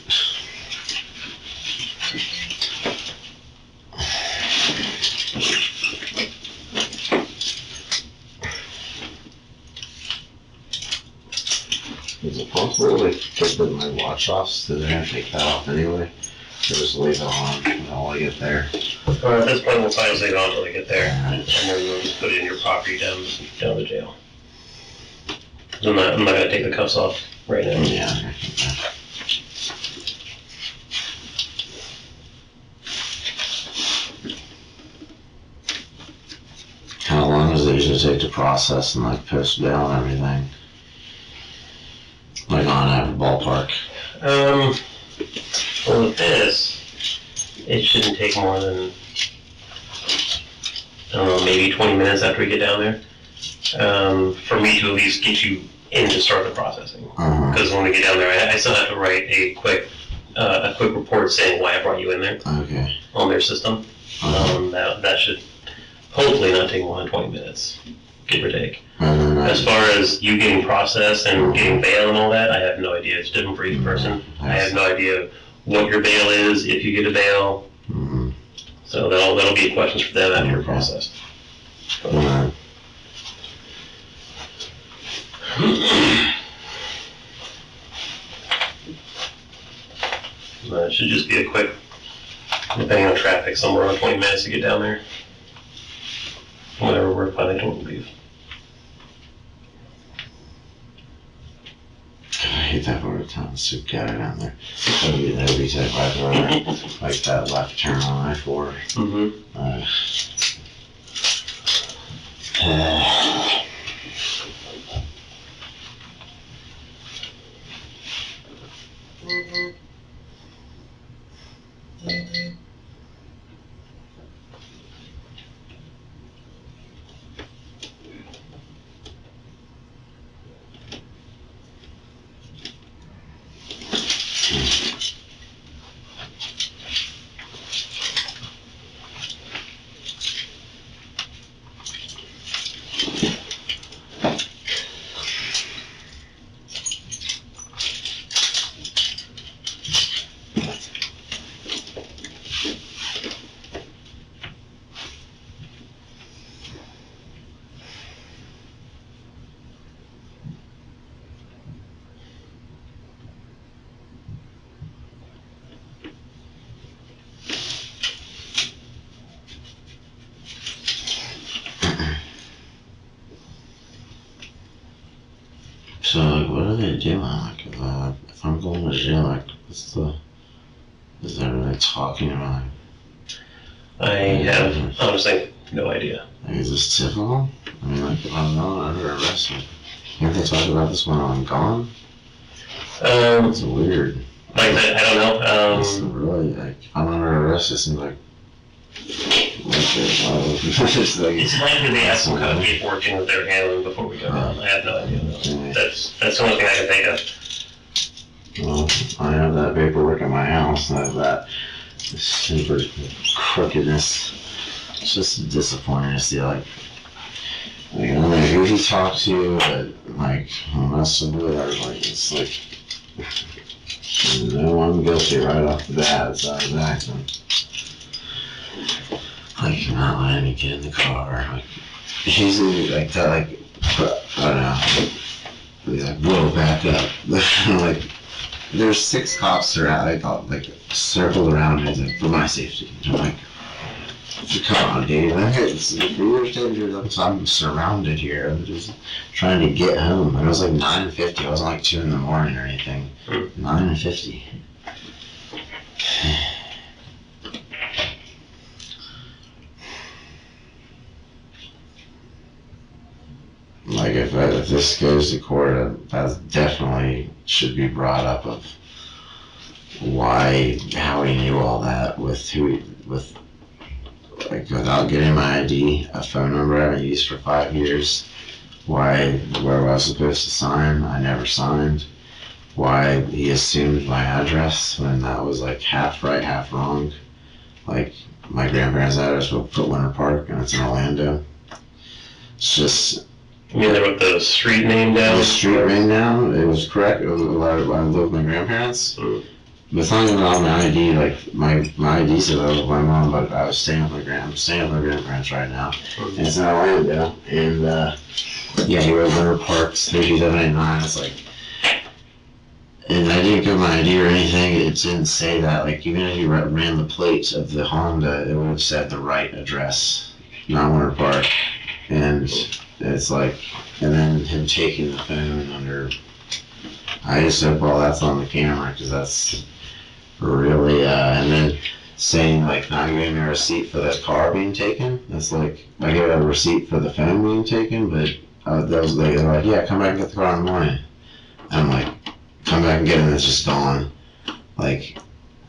Is it possible to take my watch off so they're gonna take that off anyway? Or just leave it on until I get there? At this point, we'll try to leave it on until we get there. Alright. And then we'll just put it in your property down to jail. I'm not gonna take the cuffs off right now. Yeah. How long does it usually take to process and like post down everything? Like on a ballpark? Well, with this, it shouldn't take more than, I don't know, maybe 20 minutes after we get down there. for me to at least get you in to start the processing. Uh-huh. Because when we get down there, I still have to write a quick report saying why I brought you in there Okay. on their system. That should hopefully not take more than 20 minutes, give or take. And then As far as you getting processed and getting bail and all that, I have no idea. It's different for each person. I have no idea what your bail is, if you get a bail. Mhm. So that'll be questions for them after you're Okay. processed. Alright. It should just be a quick, depending on traffic, somewhere around 20 minutes to get down there. Whatever we're planning to leave. I hate that part of town, so get it down there. That'd be safe right there. Like that left turn on I-4. Mm-hmm. So, like, what are they doing? Like, if I'm going to jail, like, is there like talking about, I have, honestly, no idea. like, is this typical? I mean, like, if I'm not under arrested, can't they talk about this when I'm gone? It's weird. Like I don't know. It's really, like, if I'm under arrest, it seems like it's like, It's likely they have some kind of paperwork thing that they're handling before we go down. I have no idea. Okay. That's the only thing I can think of. Well, I have that paperwork in my house. I have that super crookedness. It's just disappointing to see, like I don't know who he talked to, but, like, unless whatever, like, it's like, no, I'm guilty right off the bat. It's not exactly. Like, you're not letting me get in the car. Like, he's like that, like, I don't know. He's like, whoa, back up. Like, there's 6 cops around, like, circled around me, like, for my safety. I'm like, come on, dude. It's you're dangerous. I'm surrounded here. I'm just trying to get home. And it was like 9:50. It wasn't like 2 in the morning or anything. 9:50. Like, if this goes to court, that definitely should be brought up of how he knew all that like, without getting my ID, a phone number I haven't used for 5 years. Where I was supposed to sign, I never signed. Why he assumed my address when that was like half right, half wrong. Like, my grandparents' address was put Winter Park and it's in Orlando. It's just, You mean they wrote the street name down? the street name down, it was correct. It was where I lived with my grandparents. But it's not even on my ID. Like, my ID said I was with my mom, but I was staying with my grandparents right now. And it's in Orlando. And yeah, he wrote Winter Parks 32789. It's like, and I didn't give my ID or anything. It didn't say that. Like, even if you ran the plates of the Honda, it would have said the right address, not Winter Park. And it's like, and then him taking the phone under. I just hope all that's on the camera, because that's really, and then saying, like, not giving me a receipt for that car being taken. That's like, I gave a receipt for the phone being taken, but they're like, yeah, come back and get the car in the morning. And I'm like, come back and get it, and it's just gone. Like,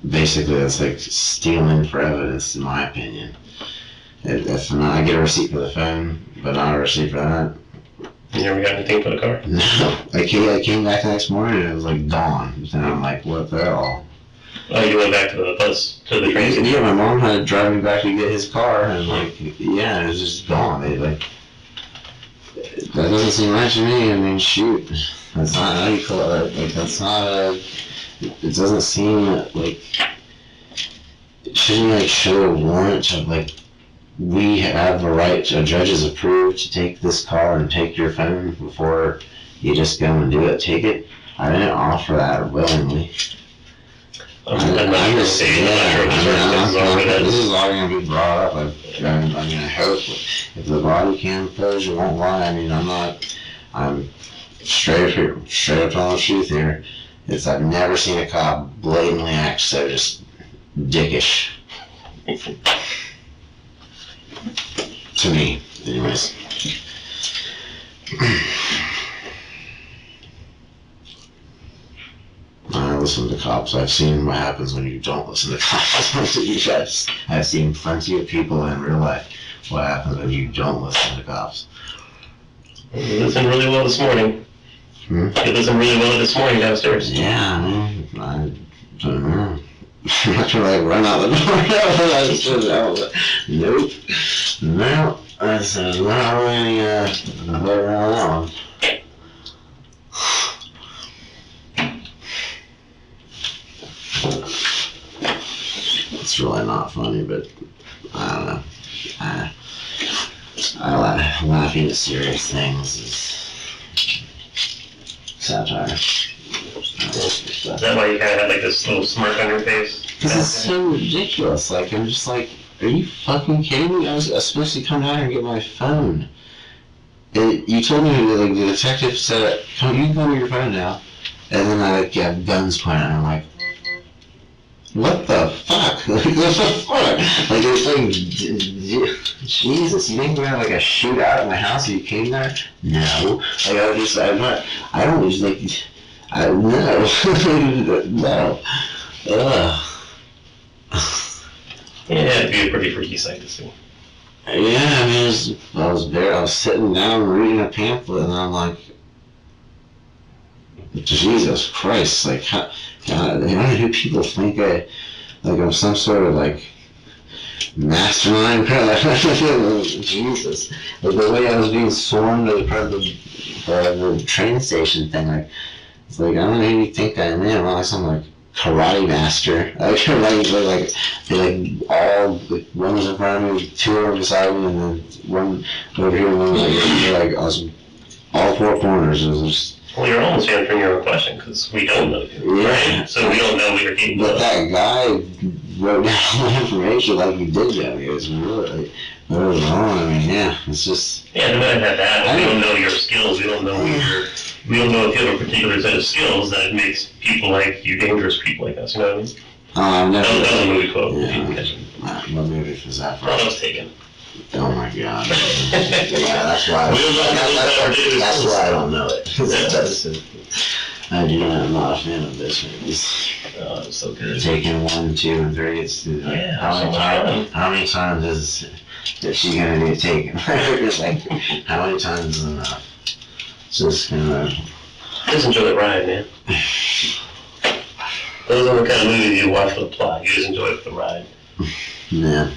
basically, that's like stealing for evidence, in my opinion. If not, I get a receipt for the phone, but not a receipt for that, You never got anything for the car? No. I came back the next morning and it was like dawn. And I'm like, what the hell? Oh, you went back to the train station? Yeah, my mom had to drive me back to get his car, and like, yeah, it was just gone. Like, that doesn't seem right to me. I mean, shoot, that's not how you call it. Like, that's not it doesn't seem like, shouldn't you like show a warrant of like, we have a right, a judge is approved to take this car and take your phone before you just go and do it. Take it. I didn't offer that willingly. I'm not sure. This is all going to be brought up. I hope if the body cam footage won't lie. I mean, I'm straight up telling the truth here. I've never seen a cop blatantly act so just dickish. To me, anyways. I listen to cops. I've seen what happens when you don't listen to cops. I've seen plenty of people in real life what happens when you don't listen to cops. You listened really well this morning. You listened really well this morning downstairs. Yeah, I don't know. I'm not trying to like run out the door. Nope. No, that's not really better on that one. It's really not funny, but I don't know. Laughing at serious things is satire. Is that why you kind of had like this little smirk on your face? Because it's so ridiculous. Like, I'm just like, are you fucking kidding me? I was supposed to come down here and get my phone. You told me, like, the detective said, come, you can go with your phone now. And then I like, have guns pointed and I'm like, what the fuck? Like, what the fuck? Like, it's like, Jesus, you didn't go have like a shootout in my house when you came there? No. Like, I don't just like, no. No. Ugh. Yeah, it'd be a pretty freaky sight to see. Yeah, I mean, I was sitting down reading a pamphlet and I'm like, Jesus Christ, like, God, I don't know who people think I'm some sort of, like, mastermind. Jesus. Like, the way I was being sworn to the train station thing, like, it's like, I don't know who you think I am. I'm like some, like, karate master. Like, all, like, one was in front of me, two over beside me, and then one over here, and one, like, I was all four corners. It was just... Well, you're almost answering your own question, because we don't know you, right? So we don't know what you're capable of. But that guy wrote down all the information like he did know. It was really, what was wrong? I mean, yeah, it's just... Yeah, no matter that, we don't know your skills, we don't know if you have a particular set of skills that makes people like you dangerous people like us, you know what I mean? That was a movie quote. Yeah. What movie was that from? That was Taken. Oh my God. Yeah, that's why I don't know it. I do not, I'm not a fan of this movies. Oh, it's so good. Taking 1, 2, and 3. It's Yeah, how many times is she gonna be taken? It's like, how many times is enough? It's just kind of... Just enjoy the ride, man. Those are the kind of movies you watch for the plot. You just enjoy it for the ride. Yeah.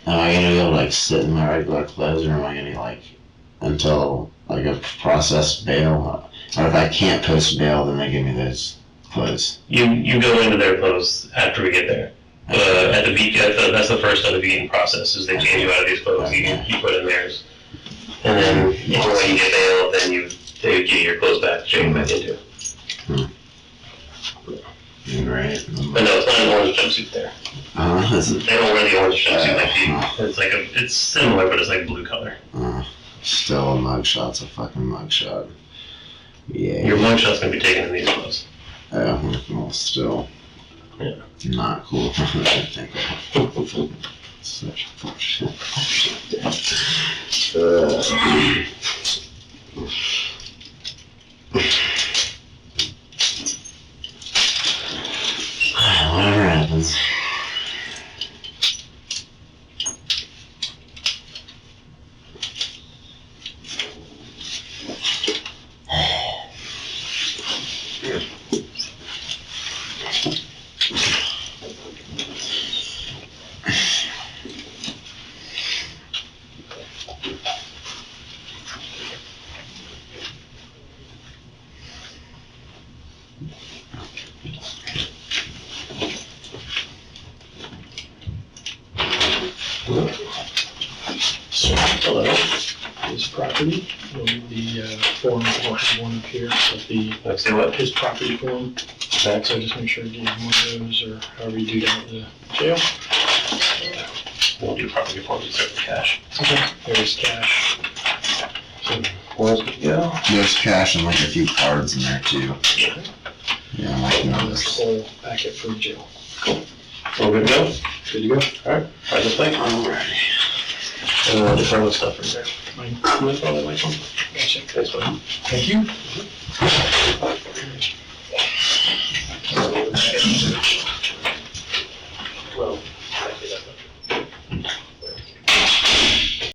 Am I gonna be able to like sit in my regular clothes, or am I gonna like until like a process bail? Or if I can't post bail, then they give me those clothes. You go into their clothes after we get there. At the beat, that's the first of the beating process. Is they change you out of these clothes, you put in theirs, and then when you get bail, then they give you your clothes back, change back into. Right. But no, it's not an orange jumpsuit there. They don't wear the orange jumpsuit like you. It's like it's similar, but it's like blue color. Still a mugshot's a fucking mugshot. Yeah. Your mugshot's gonna be taken in these clothes. Well, still. Yeah. Not cool. Such bullshit. Whatever happens. So, his property, the form, I don't have one up here, but Let's see what? his property form. So just make sure to give him one of those, or however you do down at the jail. We'll do property report with certain cash. There's cash. So, Where's it go? There's cash and like a few cards in there too. Yeah. Yeah, I'm like, no, there's this. the whole packet for the jail. All good to go? Good to go? Alright, try this thing. Alrighty. Just all this stuff in there. Fine. That's all I like. Gotcha. That's fine. Thank you.